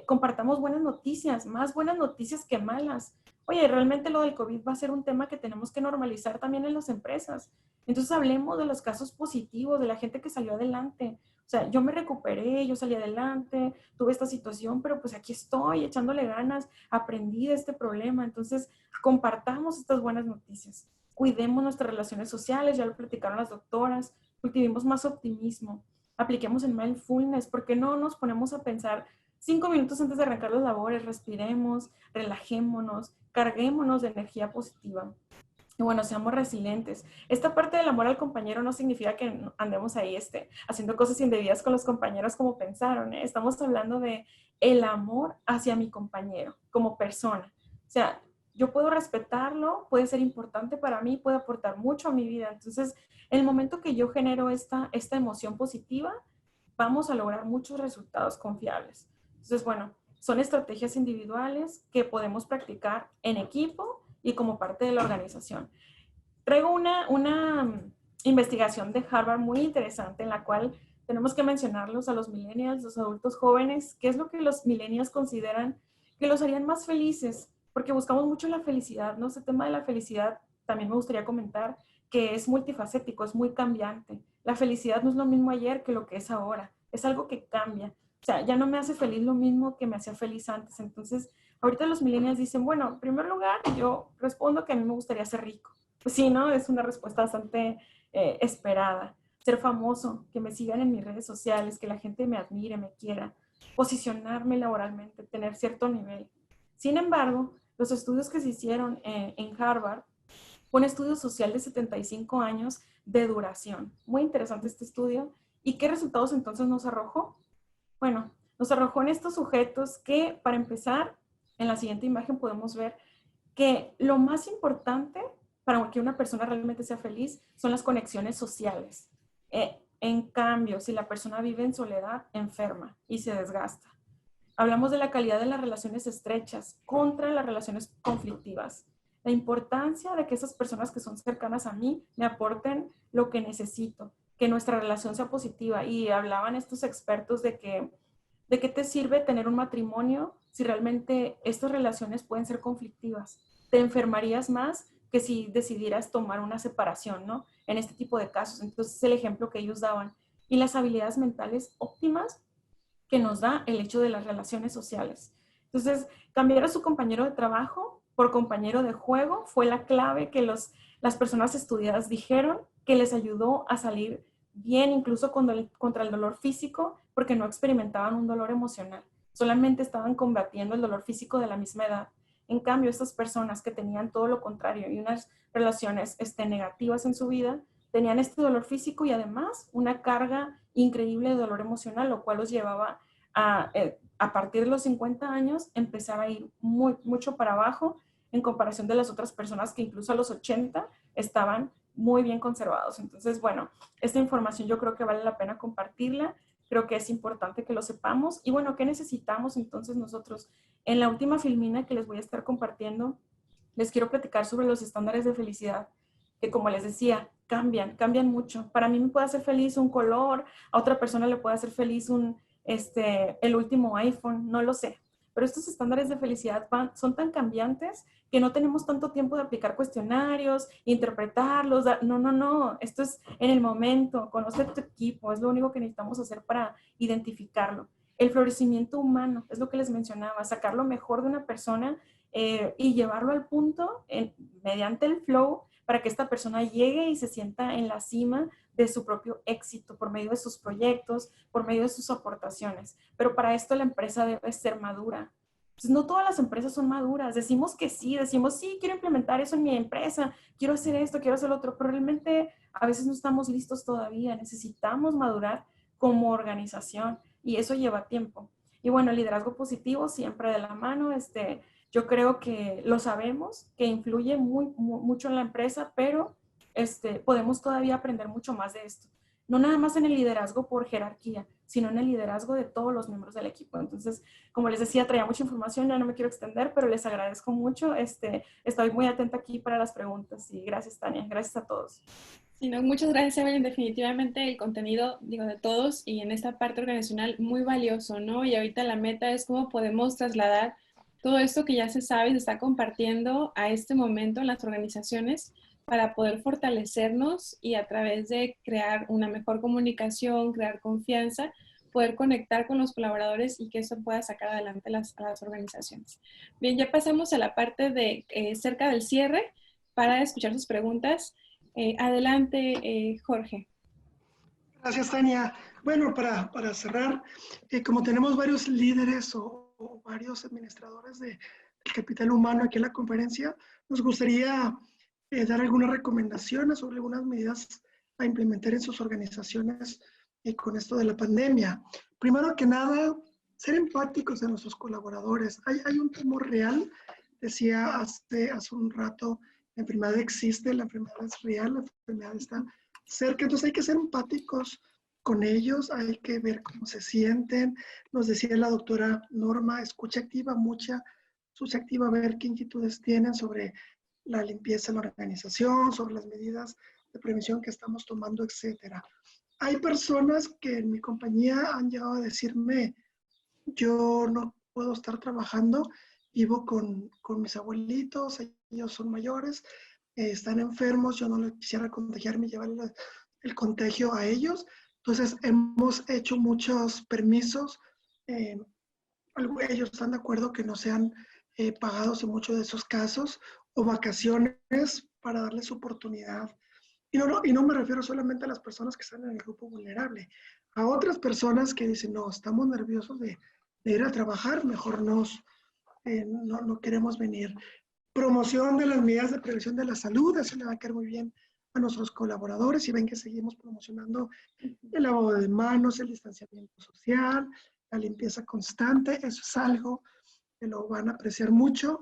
Compartamos buenas noticias, más buenas noticias que malas. Oye, realmente lo del COVID va a ser un tema que tenemos que normalizar también en las empresas. Entonces hablemos de los casos positivos, de la gente que salió adelante. O sea, yo me recuperé, yo salí adelante, tuve esta situación, pero pues aquí estoy echándole ganas, aprendí de este problema. Entonces, compartamos estas buenas noticias. Cuidemos nuestras relaciones sociales, ya lo platicaron las doctoras, cultivemos más optimismo, apliquemos el mindfulness, porque no nos ponemos a pensar 5 minutos antes de arrancar las labores, respiremos, relajémonos, carguémonos de energía positiva. Y bueno, seamos resilientes. Esta parte del amor al compañero no significa que andemos ahí haciendo cosas indebidas con los compañeros como pensaron, ¿eh? Estamos hablando de el amor hacia mi compañero como persona. O sea, yo puedo respetarlo, puede ser importante para mí, puede aportar mucho a mi vida. Entonces, en el momento que yo genero esta emoción positiva, vamos a lograr muchos resultados confiables. Entonces, bueno, son estrategias individuales que podemos practicar en equipo y como parte de la organización. Traigo una investigación de Harvard muy interesante en la cual tenemos que mencionarlos a los millennials, los adultos jóvenes, qué es lo que los millennials consideran que los harían más felices, porque buscamos mucho la felicidad, ¿no? Ese tema de la felicidad también me gustaría comentar que es multifacético, es muy cambiante. La felicidad no es lo mismo ayer que lo que es ahora, es algo que cambia. O sea, ya no me hace feliz lo mismo que me hacía feliz antes. Entonces, ahorita los millennials dicen, bueno, en primer lugar, yo respondo que a mí me gustaría ser rico. Pues sí, ¿no? Es una respuesta bastante esperada. Ser famoso, que me sigan en mis redes sociales, que la gente me admire, me quiera, posicionarme laboralmente, tener cierto nivel. Sin embargo, los estudios que se hicieron en Harvard, un estudio social de 75 años de duración. Muy interesante este estudio. ¿Y qué resultados entonces nos arrojó? Bueno, nos arrojó en estos sujetos que, para empezar, en la siguiente imagen podemos ver que lo más importante para que una persona realmente sea feliz son las conexiones sociales. En cambio, si la persona vive en soledad, enferma y se desgasta. Hablamos de la calidad de las relaciones estrechas contra las relaciones conflictivas. La importancia de que esas personas que son cercanas a mí me aporten lo que necesito, que nuestra relación sea positiva. Y hablaban estos expertos de qué te sirve tener un matrimonio si realmente estas relaciones pueden ser conflictivas. Te enfermarías más que si decidieras tomar una separación, ¿no? En este tipo de casos. Entonces, es el ejemplo que ellos daban. Y las habilidades mentales óptimas que nos da el hecho de las relaciones sociales. Entonces, cambiar a su compañero de trabajo por compañero de juego fue la clave que las personas estudiadas dijeron que les ayudó a salir bien, incluso contra el dolor físico, porque no experimentaban un dolor emocional, solamente estaban combatiendo el dolor físico de la misma edad. En cambio, estas personas que tenían todo lo contrario y unas relaciones negativas en su vida, tenían este dolor físico y además una carga increíble de dolor emocional, lo cual los llevaba a partir de los 50 años empezar a ir mucho para abajo en comparación de las otras personas que incluso a los 80 estaban muy bien conservados. Entonces, bueno, esta información yo creo que vale la pena compartirla. Creo que es importante que lo sepamos. Y bueno, ¿qué necesitamos entonces nosotros? En la última filmina que les voy a estar compartiendo, les quiero platicar sobre los estándares de felicidad, que como les decía, cambian mucho. Para mí me puede hacer feliz un color, a otra persona le puede hacer feliz el último iPhone, no lo sé. Pero estos estándares de felicidad son tan cambiantes que no tenemos tanto tiempo de aplicar cuestionarios, interpretarlos. No. Esto es en el momento. Conoce tu equipo. Es lo único que necesitamos hacer para identificarlo. El florecimiento humano, es lo que les mencionaba. Sacar lo mejor de una persona y llevarlo al punto mediante el flow para que esta persona llegue y se sienta en la cima de su propio éxito por medio de sus proyectos, por medio de sus aportaciones. Pero para esto la empresa debe ser madura. Pues no todas las empresas son maduras. Decimos que sí, quiero implementar eso en mi empresa, quiero hacer esto, quiero hacer lo otro, pero realmente a veces no estamos listos todavía. Necesitamos madurar como organización y eso lleva tiempo. Y bueno, el liderazgo positivo siempre de la mano, yo creo que lo sabemos, que influye mucho en la empresa, pero podemos todavía aprender mucho más de esto. No nada más en el liderazgo por jerarquía, sino en el liderazgo de todos los miembros del equipo. Entonces, como les decía, traía mucha información, ya no me quiero extender, pero les agradezco mucho. Estoy muy atenta aquí para las preguntas y gracias, Tania. Gracias a todos.
Sí, no, muchas gracias, Evelyn. Definitivamente el contenido, de todos y en esta parte organizacional muy valioso, ¿no? Y ahorita la meta es cómo podemos trasladar todo esto que ya se sabe y se está compartiendo a este momento en las organizaciones para poder fortalecernos y a través de crear una mejor comunicación, crear confianza, poder conectar con los colaboradores y que eso pueda sacar adelante a las organizaciones. Bien, ya pasamos a la parte de cerca del cierre para escuchar sus preguntas. Adelante, Jorge.
Gracias, Tania. Bueno, para cerrar, como tenemos varios líderes o varios administradores del capital humano aquí en la conferencia, nos gustaría dar algunas recomendaciones sobre algunas medidas a implementar en sus organizaciones con esto de la pandemia. Primero que nada, ser empáticos en nuestros colaboradores. Hay un temor real, decía hace un rato, la enfermedad existe, la enfermedad es real, la enfermedad está cerca, entonces hay que ser empáticos con ellos, hay que ver cómo se sienten. Nos decía la doctora Norma, escucha activa, mucha escucha activa, ver qué inquietudes tienen sobre la limpieza de la organización, sobre las medidas de prevención que estamos tomando, etcétera. Hay personas que en mi compañía han llegado a decirme, yo no puedo estar trabajando, vivo con mis abuelitos, ellos son mayores, están enfermos, yo no les quisiera contagiarme y llevar el contagio a ellos. Entonces hemos hecho muchos permisos, ellos están de acuerdo que no sean pagados en muchos de esos casos, o vacaciones para darles oportunidad. Y no me refiero solamente a las personas que están en el grupo vulnerable, a otras personas que dicen, no, estamos nerviosos de ir a trabajar, mejor no queremos venir. Promoción de las medidas de prevención de la salud, eso le va a quedar muy bien a nuestros colaboradores, y ven que seguimos promocionando el lavado de manos, el distanciamiento social, la limpieza constante, eso es algo que lo van a apreciar mucho.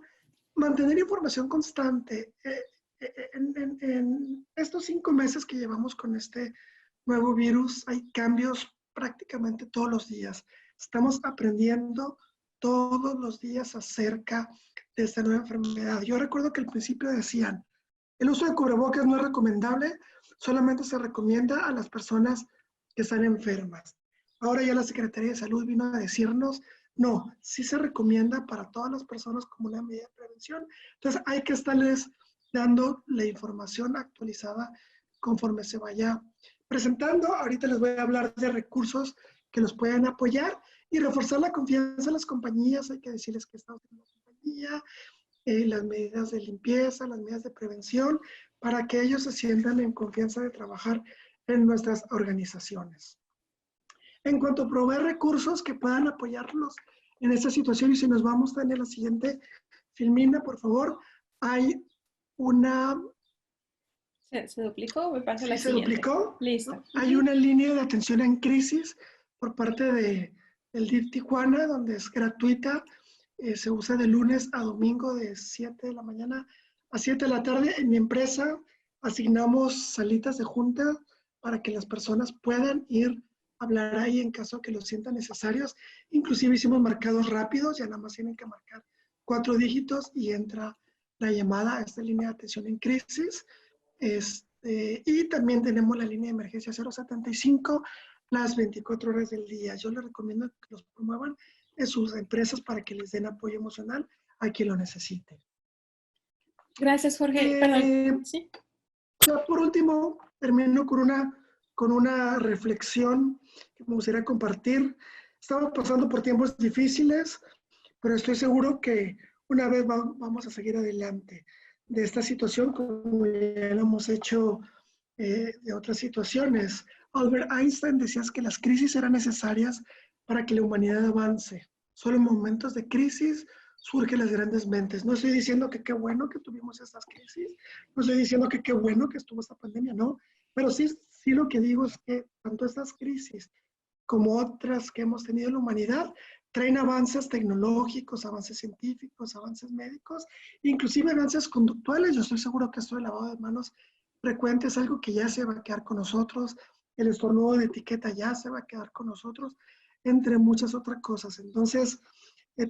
Mantener información constante. En estos 5 meses que llevamos con este nuevo virus, hay cambios prácticamente todos los días. Estamos aprendiendo todos los días acerca de esta nueva enfermedad. Yo recuerdo que al principio decían, el uso de cubrebocas no es recomendable, solamente se recomienda a las personas que están enfermas. Ahora ya la Secretaría de Salud vino a decirnos, no, sí se recomienda para todas las personas como una medida de prevención. Entonces hay que estarles dando la información actualizada conforme se vaya presentando. Ahorita les voy a hablar de recursos que los pueden apoyar y reforzar la confianza en las compañías. Hay que decirles que estamos en la compañía, las medidas de limpieza, las medidas de prevención, para que ellos se sientan en confianza de trabajar en nuestras organizaciones. En cuanto a proveer recursos que puedan apoyarlos en esta situación, y si nos vamos a tener la siguiente filmina, por favor, hay una...
¿Se duplicó? Me pasa
sí,
la
se
siguiente.
Duplicó.
Listo.
Hay una línea de atención en crisis por parte del DIF Tijuana, donde es gratuita. Se usa de lunes a domingo de 7 de la mañana a 7 de la tarde. En mi empresa asignamos salitas de junta para que las personas puedan ir a hablar ahí en caso que lo sientan necesarios. Inclusive hicimos marcados rápidos, ya nada más tienen que marcar 4 dígitos y entra la llamada a esta línea de atención en crisis. Y también tenemos la línea de emergencia 075 las 24 horas del día. Yo les recomiendo que los promuevan en sus empresas para que les den apoyo emocional a quien lo necesite.
Gracias, Jorge. Perdón. ¿Sí?
Ya por último, termino con una reflexión que me gustaría compartir. Estamos pasando por tiempos difíciles, pero estoy seguro que una vez vamos a seguir adelante de esta situación, como ya lo hemos hecho de otras situaciones. Albert Einstein decía que las crisis eran necesarias para que la humanidad avance. Solo en momentos de crisis surgen las grandes mentes. No estoy diciendo que qué bueno que tuvimos estas crisis, no estoy diciendo que qué bueno que estuvo esta pandemia, no, pero sí lo que digo es que tanto estas crisis como otras que hemos tenido en la humanidad traen avances tecnológicos, avances científicos, avances médicos, inclusive avances conductuales. Yo estoy seguro que esto del lavado de manos frecuente es algo que ya se va a quedar con nosotros, el estornudo de etiqueta ya se va a quedar con nosotros, entre muchas otras cosas. Entonces,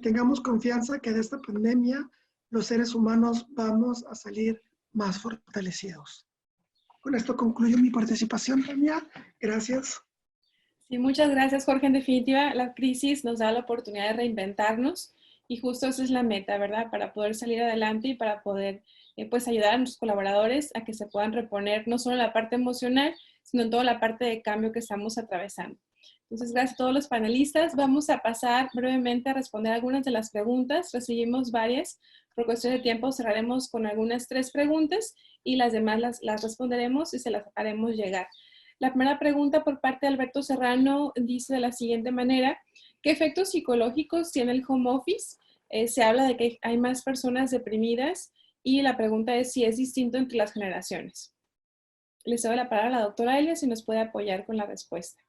tengamos confianza que de esta pandemia los seres humanos vamos a salir más fortalecidos. Con esto concluyo mi participación, Tania. Gracias.
Sí, muchas gracias, Jorge. En definitiva, la crisis nos da la oportunidad de reinventarnos y justo esa es la meta, ¿verdad? Para poder salir adelante y para poder pues ayudar a nuestros colaboradores a que se puedan reponer no solo en la parte emocional, sino en toda la parte de cambio que estamos atravesando. Entonces, gracias a todos los panelistas. Vamos a pasar brevemente a responder algunas de las preguntas. Recibimos varias. Por cuestión de tiempo cerraremos con algunas 3 preguntas y las demás las responderemos y se las haremos llegar. La primera pregunta por parte de Alberto Serrano dice de la siguiente manera: ¿qué efectos psicológicos tiene el home office? Se habla de que hay más personas deprimidas Y la pregunta es si es distinto entre las generaciones. Les doy la palabra a la doctora Elia si nos puede apoyar con la respuesta.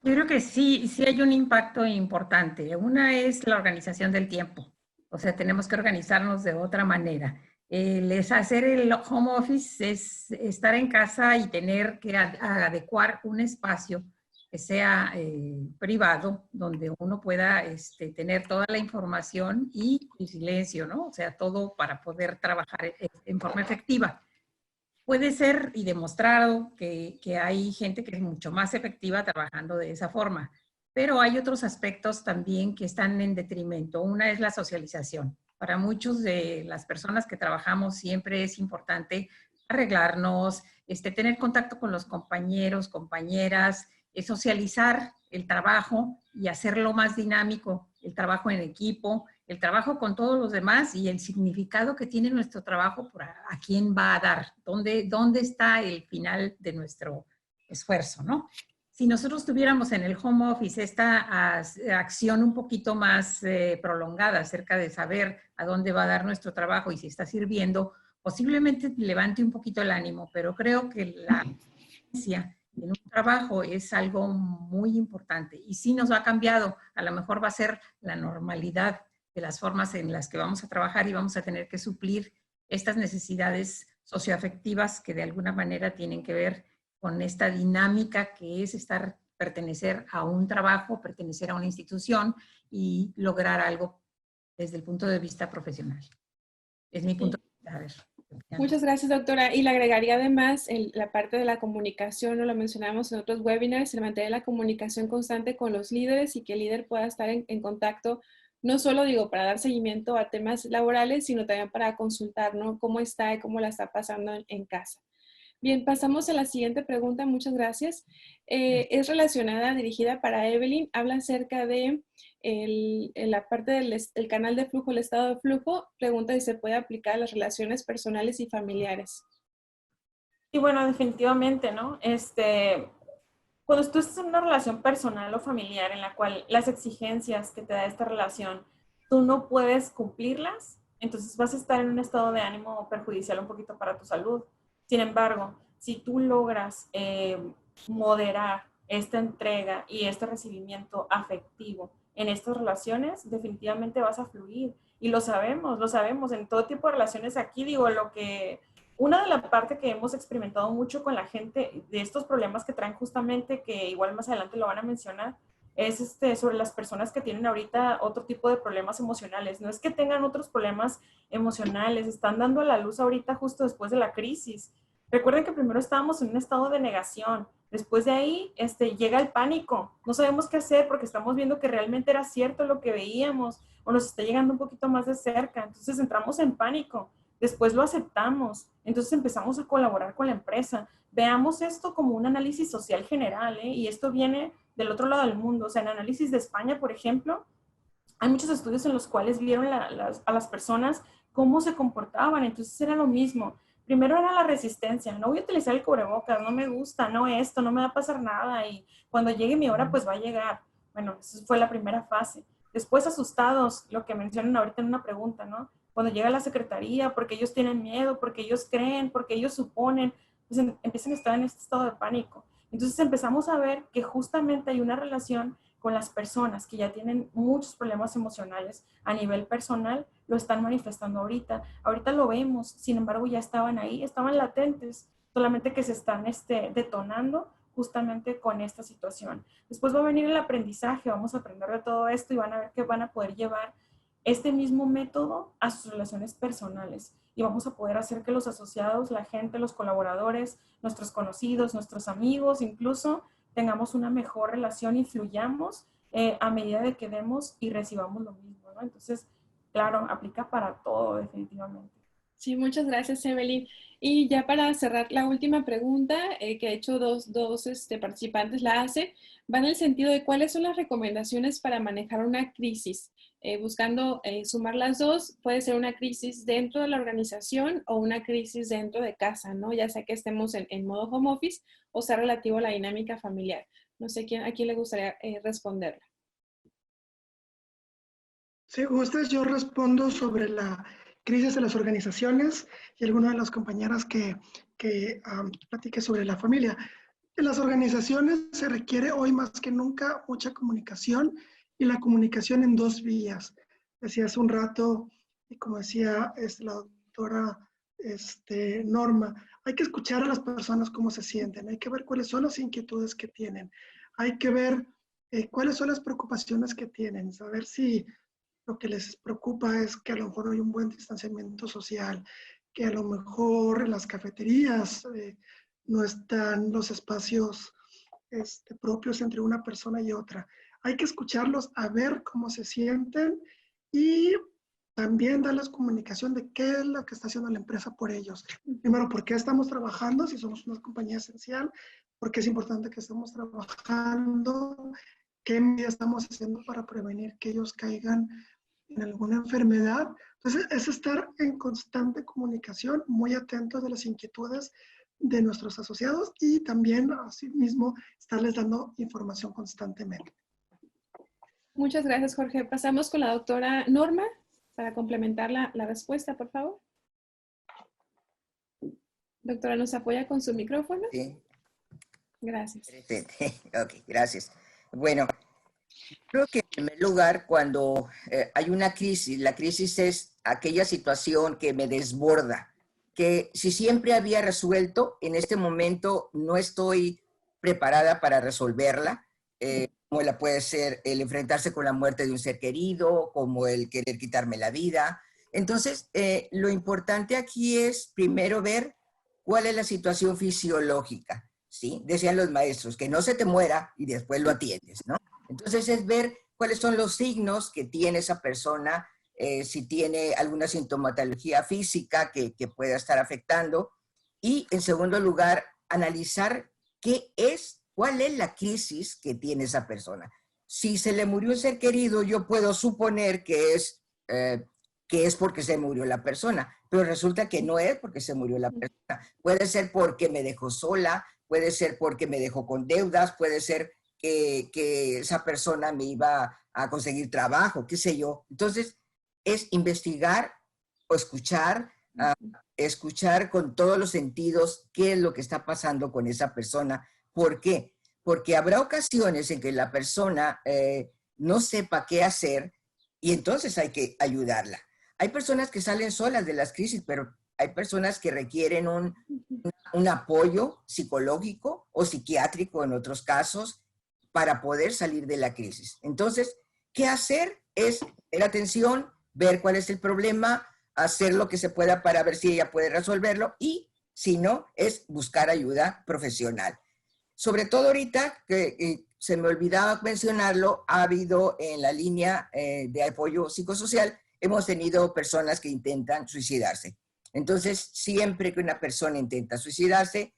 Yo creo que sí, sí hay un impacto importante. Una es la organización del tiempo. O sea, tenemos que organizarnos de otra manera. Hacer el home office es estar en casa y tener que adecuar un espacio que sea privado, donde uno pueda tener toda la información y el silencio, ¿no? O sea, todo para poder trabajar en forma efectiva. Puede ser y demostrado que hay gente que es mucho más efectiva trabajando de esa forma, pero hay otros aspectos también que están en detrimento. Una es la socialización. Para muchos de las personas que trabajamos siempre es importante arreglarnos, tener contacto con los compañeros, compañeras, socializar el trabajo y hacerlo más dinámico, el trabajo en equipo, el trabajo con todos los demás y el significado que tiene nuestro trabajo a quién va a dar, dónde está el final de nuestro esfuerzo, ¿no? Si nosotros tuviéramos en el home office esta acción un poquito más prolongada acerca de saber a dónde va a dar nuestro trabajo y si está sirviendo, posiblemente levante un poquito el ánimo, pero creo que la experiencia en un trabajo es algo muy importante y sí nos ha cambiado, a lo mejor va a ser la normalidad de las formas en las que vamos a trabajar y vamos a tener que suplir estas necesidades socioafectivas que de alguna manera tienen que ver con esta dinámica que es pertenecer a un trabajo, pertenecer a una institución y lograr algo desde el punto de vista profesional. Es mi punto de vista. A ver.
Muchas gracias, doctora. Y le agregaría además la parte de la comunicación, no lo mencionamos en otros webinars, el mantener la comunicación constante con los líderes y que el líder pueda estar en contacto, no solo digo para dar seguimiento a temas laborales, sino también para consultar, ¿no? Cómo está y cómo la está pasando en casa. Bien, pasamos a la siguiente pregunta. Muchas gracias. Es relacionada, dirigida para Evelyn. Habla acerca de la parte del canal de flujo, el estado de flujo. Pregunta si se puede aplicar a las relaciones personales y familiares.
Y bueno, definitivamente, ¿no? Cuando tú estás en una relación personal o familiar en la cual las exigencias que te da esta relación, tú no puedes cumplirlas, entonces vas a estar en un estado de ánimo perjudicial un poquito para tu salud. Sin embargo, si tú logras moderar esta entrega y este recibimiento afectivo en estas relaciones, definitivamente vas a fluir. Y lo sabemos en todo tipo de relaciones aquí, digo, una de las partes que hemos experimentado mucho con la gente de estos problemas que traen justamente, que igual más adelante lo van a mencionar, es sobre las personas que tienen ahorita otro tipo de problemas emocionales. No es que tengan otros problemas emocionales, están dando a la luz ahorita justo después de la crisis. Recuerden que primero estábamos en un estado de negación. Después de ahí llega el pánico. No sabemos qué hacer porque estamos viendo que realmente era cierto lo que veíamos o nos está llegando un poquito más de cerca. Entonces entramos en pánico. Después lo aceptamos, entonces empezamos a colaborar con la empresa. Veamos esto como un análisis social general, y esto viene del otro lado del mundo. O sea, en análisis de España, por ejemplo, hay muchos estudios en los cuales vieron a las personas cómo se comportaban, entonces era lo mismo. Primero era la resistencia, no voy a utilizar el cubrebocas, no me gusta, no esto, no me va a pasar nada y cuando llegue mi hora pues va a llegar. Bueno, esa fue la primera fase. Después asustados, lo que mencionan ahorita en una pregunta, ¿no? Cuando llega la secretaría, porque ellos tienen miedo, porque ellos creen, porque ellos suponen, pues empiezan a estar en este estado de pánico. Entonces empezamos a ver que justamente hay una relación con las personas que ya tienen muchos problemas emocionales a nivel personal, lo están manifestando ahorita. Ahorita lo vemos, sin embargo ya estaban ahí, estaban latentes, solamente que se están detonando justamente con esta situación. Después va a venir el aprendizaje, vamos a aprender de todo esto y van a ver que van a poder llevar este mismo método a sus relaciones personales y vamos a poder hacer que los asociados, la gente, los colaboradores, nuestros conocidos, nuestros amigos, incluso tengamos una mejor relación y fluyamos a medida de que demos y recibamos lo mismo, ¿no? Entonces, claro, aplica para todo definitivamente.
Sí, muchas gracias, Evelyn. Y ya para cerrar la última pregunta, que de hecho dos participantes la hacen, va en el sentido de cuáles son las recomendaciones para manejar una crisis. Buscando sumar las dos, puede ser una crisis dentro de la organización o una crisis dentro de casa, ¿no? Ya sea que estemos en modo home office o sea relativo a la dinámica familiar. No sé a quién le gustaría responderla.
Si gustas, yo respondo sobre la crisis en las organizaciones y alguna de las compañeras que platique sobre la familia. En las organizaciones se requiere hoy más que nunca mucha comunicación y la comunicación en dos vías. Decía hace un rato, y como decía la doctora Norma, hay que escuchar a las personas cómo se sienten, hay que ver cuáles son las inquietudes que tienen, hay que ver cuáles son las preocupaciones que tienen, saber si lo que les preocupa es que a lo mejor hay un buen distanciamiento social, que a lo mejor en las cafeterías no están los espacios propios entre una persona y otra. Hay que escucharlos a ver cómo se sienten y también darles comunicación de qué es lo que está haciendo la empresa por ellos. Primero, ¿por qué estamos trabajando? Si somos una compañía esencial, ¿por qué es importante que estemos trabajando? ¿Qué medidas estamos haciendo para prevenir que ellos caigan en alguna enfermedad? Entonces, es estar en constante comunicación, muy atentos de las inquietudes de nuestros asociados y también, asimismo, estarles dando información constantemente.
Muchas gracias, Jorge. Pasamos con la doctora Norma para complementar la respuesta, por favor. Doctora, ¿nos apoya con su micrófono?
Sí.
Gracias.
Ok, gracias. Bueno, creo que en primer lugar, cuando hay una crisis, la crisis es aquella situación que me desborda, que si siempre había resuelto, en este momento no estoy preparada para resolverla, como la puede ser el enfrentarse con la muerte de un ser querido, como el querer quitarme la vida. Entonces, lo importante aquí es primero ver cuál es la situación fisiológica, ¿sí? Decían los maestros, que no se te muera y después lo atiendes, ¿no? Entonces es ver cuáles son los signos que tiene esa persona, si tiene alguna sintomatología física que pueda estar afectando. Y en segundo lugar, analizar cuál es la crisis que tiene esa persona. Si se le murió un ser querido, yo puedo suponer que es porque se murió la persona, pero resulta que no es porque se murió la persona. Puede ser porque me dejó sola, puede ser porque me dejó con deudas, puede ser que esa persona me iba a conseguir trabajo, qué sé yo. Entonces, es investigar o escuchar con todos los sentidos qué es lo que está pasando con esa persona. ¿Por qué? Porque habrá ocasiones en que la persona no sepa qué hacer y entonces hay que ayudarla. Hay personas que salen solas de las crisis, pero hay personas que requieren un apoyo psicológico o psiquiátrico en otros casos para poder salir de la crisis. Entonces, ¿qué hacer? Es tener atención, ver cuál es el problema, hacer lo que se pueda para ver si ella puede resolverlo y, si no, es buscar ayuda profesional. Sobre todo ahorita, que se me olvidaba mencionarlo, ha habido en la línea de apoyo psicosocial, hemos tenido personas que intentan suicidarse. Entonces, siempre que una persona intenta suicidarse,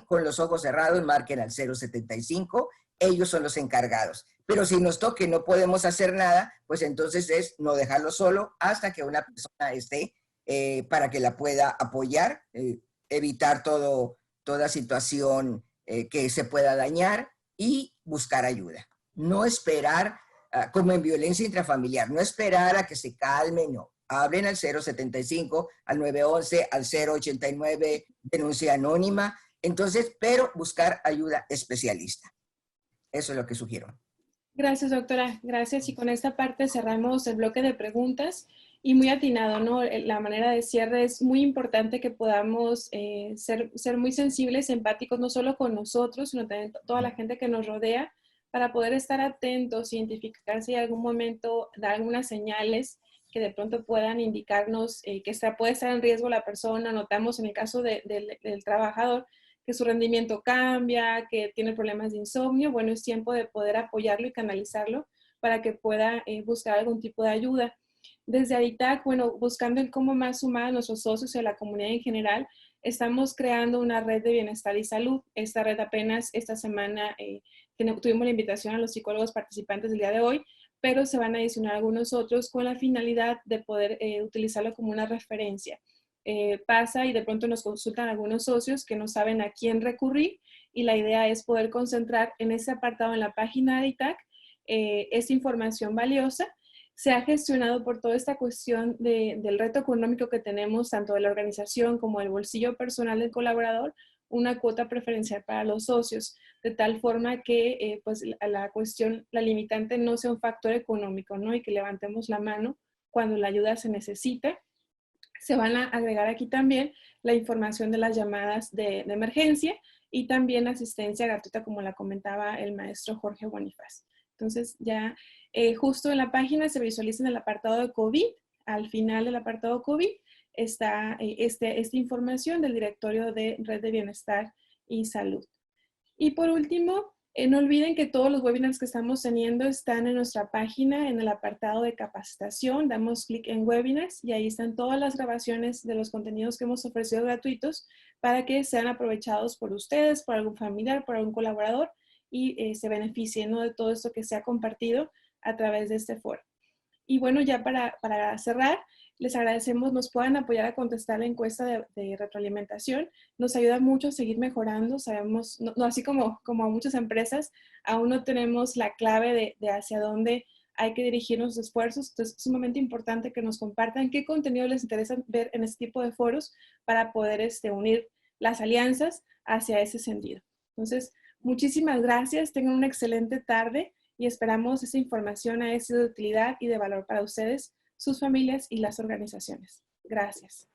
con los ojos cerrados, marquen al 075, ellos son los encargados. Pero si nos toque no podemos hacer nada, pues entonces es no dejarlo solo hasta que una persona esté para que la pueda apoyar, evitar toda situación que se pueda dañar y buscar ayuda. No esperar, como en violencia intrafamiliar, no esperar a que se calme, no. Hablen al 075, al 911, al 089, denuncia anónima. Entonces, pero buscar ayuda especialista. Eso es lo que sugiero.
Gracias, doctora. Gracias. Y con esta parte cerramos el bloque de preguntas. Y muy atinado, ¿no? La manera de cierre es muy importante que podamos ser muy sensibles, empáticos, no solo con nosotros, sino también toda la gente que nos rodea, para poder estar atentos, identificar si en algún momento da algunas señales que de pronto puedan indicarnos que puede estar en riesgo la persona. Notamos en el caso del trabajador que su rendimiento cambia, que tiene problemas de insomnio. Bueno, es tiempo de poder apoyarlo y canalizarlo para que pueda buscar algún tipo de ayuda. Desde ARITAC, bueno, buscando el cómo más sumar a nuestros socios y a la comunidad en general, estamos creando una red de bienestar y salud. Esta red apenas esta semana tuvimos la invitación a los psicólogos participantes del día de hoy, pero se van a adicionar algunos otros con la finalidad de poder utilizarlo como una referencia. Pasa y de pronto nos consultan algunos socios que no saben a quién recurrir y la idea es poder concentrar en ese apartado en la página de ARITAC esa información valiosa se ha gestionado por toda esta cuestión del reto económico que tenemos, tanto de la organización como del bolsillo personal del colaborador, una cuota preferencial para los socios, de tal forma que pues la limitante no sea un factor económico, ¿no? Y que levantemos la mano cuando la ayuda se necesita. Se van a agregar aquí también la información de las llamadas de emergencia y también asistencia gratuita, como la comentaba el maestro Jorge Bonifaz. Entonces ya justo en la página se visualiza en el apartado de COVID, al final del apartado COVID está esta información del directorio de Red de Bienestar y Salud. Y por último, no olviden que todos los webinars que estamos teniendo están en nuestra página, en el apartado de capacitación. Damos clic en webinars y ahí están todas las grabaciones de los contenidos que hemos ofrecido gratuitos para que sean aprovechados por ustedes, por algún familiar, por algún colaborador y se beneficien, ¿no?, de todo esto que se ha compartido a través de este foro. Y bueno, ya para cerrar, les agradecemos, nos puedan apoyar a contestar la encuesta de retroalimentación. Nos ayuda mucho a seguir mejorando. Sabemos, no así como muchas empresas, aún no tenemos la clave de hacia dónde hay que dirigir nuestros esfuerzos. Entonces, es sumamente importante que nos compartan qué contenido les interesa ver en este tipo de foros para poder unir las alianzas hacia ese sentido. Entonces, muchísimas gracias. Tengan una excelente tarde y esperamos esa información haya sido de utilidad y de valor para ustedes, sus familias y las organizaciones. Gracias.